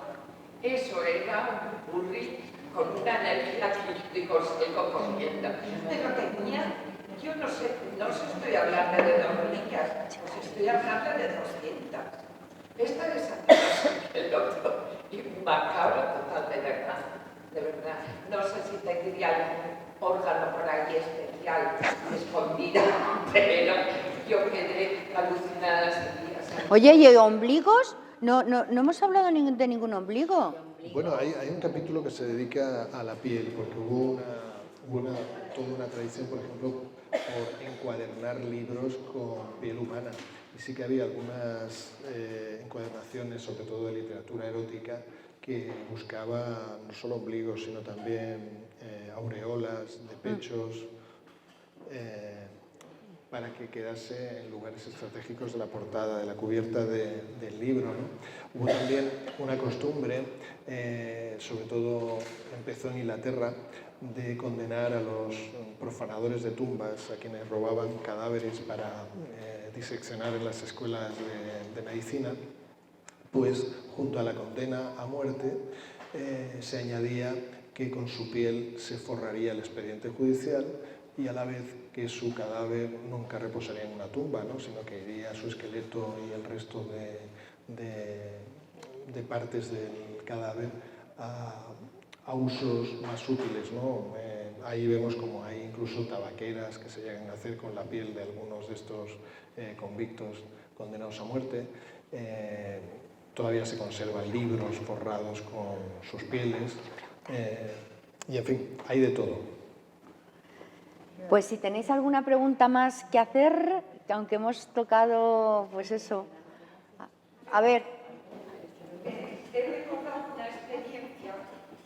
S6: eso era un burri con una energía que yo sigo cogiendo. Pero tenía, yo no sé estoy hablando de 2 reliquias, pues estoy hablando de 200. Esta es el otro, y macabro total, de verdad. No sé si tendría algún órgano por ahí especial, escondida, pero yo quedé alucinada ese día.
S1: Oye, ¿y ombligos? No hemos hablado de ningún ombligo.
S2: Bueno, hay un capítulo que se dedica a la piel, porque hubo toda una tradición, por ejemplo, por encuadernar libros con piel humana. Y sí que había algunas encuadernaciones, sobre todo de literatura erótica, que buscaba no solo ombligos, sino también aureolas de pechos, para que quedase en lugares estratégicos de la portada, de la cubierta del libro, ¿no? Hubo también una costumbre, sobre todo empezó en Inglaterra, de condenar a los profanadores de tumbas, a quienes robaban cadáveres para diseccionar en las escuelas de medicina, pues junto a la condena a muerte se añadía que con su piel se forraría el expediente judicial y a la vez que su cadáver nunca reposaría en una tumba, ¿no? Sino que iría su esqueleto y el resto de partes del cadáver a usos más útiles, ¿no? Ahí vemos como hay incluso tabaqueras que se llegan a hacer con la piel de algunos de estos convictos condenados a muerte. Todavía se conservan libros forrados con sus pieles y, en fin, hay de todo.
S1: Pues si tenéis alguna pregunta más que hacer, aunque hemos tocado, pues eso. A ver.
S6: He recordado una experiencia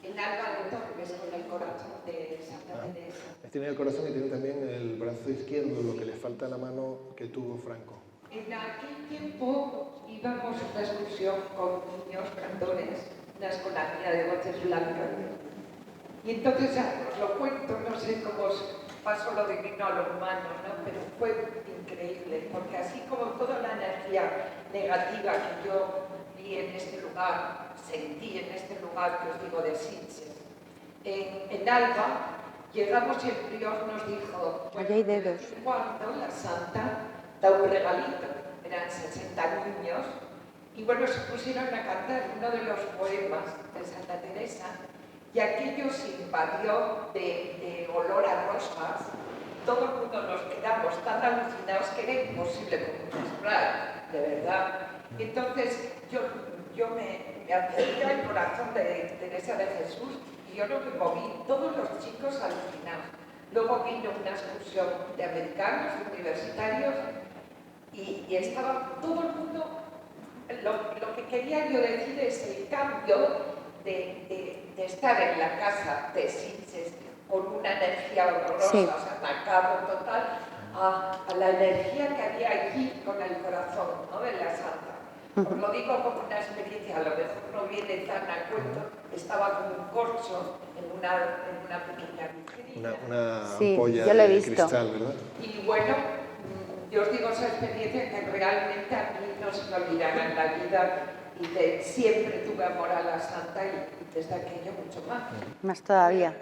S6: en Alba de Tormes con el corazón de Santa Teresa.
S2: Tiene el corazón y tiene también el brazo izquierdo, lo que le falta a la mano que tuvo Franco.
S6: En aquel tiempo íbamos a una excursión con niños cantones, una escolanía de voces blancas. Y entonces, os lo cuento, no sé cómo pasó lo divino a lo humano, ¿no? Pero fue increíble, porque así como toda la energía negativa que yo vi en este lugar, sentí en este lugar que os digo de Sitges, en Alba, llegamos y el prior nos dijo,
S1: Allá hay dedos.
S6: cuando la santa da un regalito, eran 60 niños, y bueno, se pusieron a cantar uno de los poemas de Santa Teresa, y aquello se invadió de olor a rosas. Todo el mundo nos quedamos tan alucinados que era imposible comprar, de verdad. Entonces yo me acerqué al corazón de Teresa de Jesús y yo lo que moví, todos los chicos alucinados. Luego vino una excursión de americanos, de universitarios, y estaba todo el mundo. Lo que quería yo decir es el cambio de estar en la casa de Sitges con una energía horrorosa,
S1: sí.
S6: O sea, atacado total, a la energía que había allí con el corazón, ¿no? De la santa. Os lo digo como una experiencia, a lo mejor no viene tan a cuento, estaba como un corcho en una pequeña vitrina.
S2: Una
S1: sí,
S2: ampolla
S1: yo lo he
S2: de
S1: visto.
S2: cristal, ¿verdad?
S6: Y bueno, yo os digo esa experiencia que realmente a mí no se me olvidará en la vida y siempre tuve amor a la santa y desde aquello mucho más.
S1: Más todavía.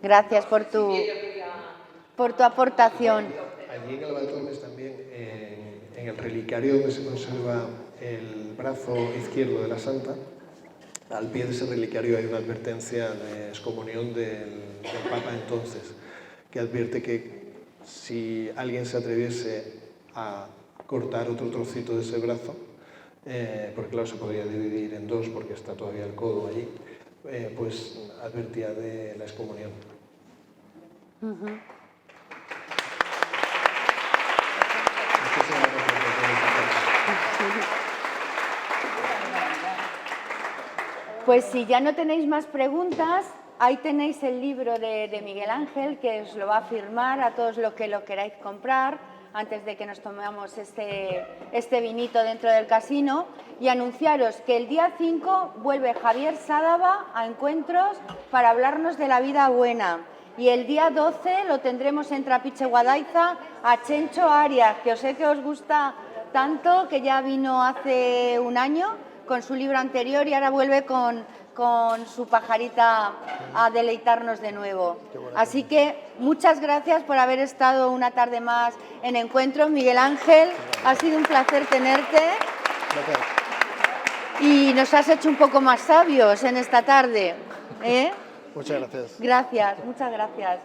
S1: Gracias por tu aportación.
S2: Allí en Alba de Tormes también, en el relicario donde se conserva el brazo izquierdo de la santa, al pie de ese relicario hay una advertencia de excomunión del Papa entonces, que advierte que si alguien se atreviese a cortar otro trocito de ese brazo, porque claro, se podría dividir en dos porque está todavía el codo allí, pues advertía de la excomunión.
S1: Pues si ya no tenéis más preguntas, ahí tenéis el libro de Miguel Ángel, que os lo va a firmar a todos los que lo queráis comprar antes de que nos tomemos este vinito dentro del casino, y anunciaros que el día 5 vuelve Javier Sádava a Encuentros para hablarnos de la vida buena, y el día 12 lo tendremos en Trapiche Guadaiza a Chencho Arias, que os sé que os gusta tanto, que ya vino hace un año con su libro anterior y ahora vuelve con su pajarita a deleitarnos de nuevo. Así que muchas gracias por haber estado una tarde más en Encuentros, Miguel Ángel. Ha sido un placer tenerte.
S2: Gracias.
S1: Y nos has hecho un poco más sabios en esta tarde.
S2: Muchas gracias.
S1: Gracias, muchas gracias.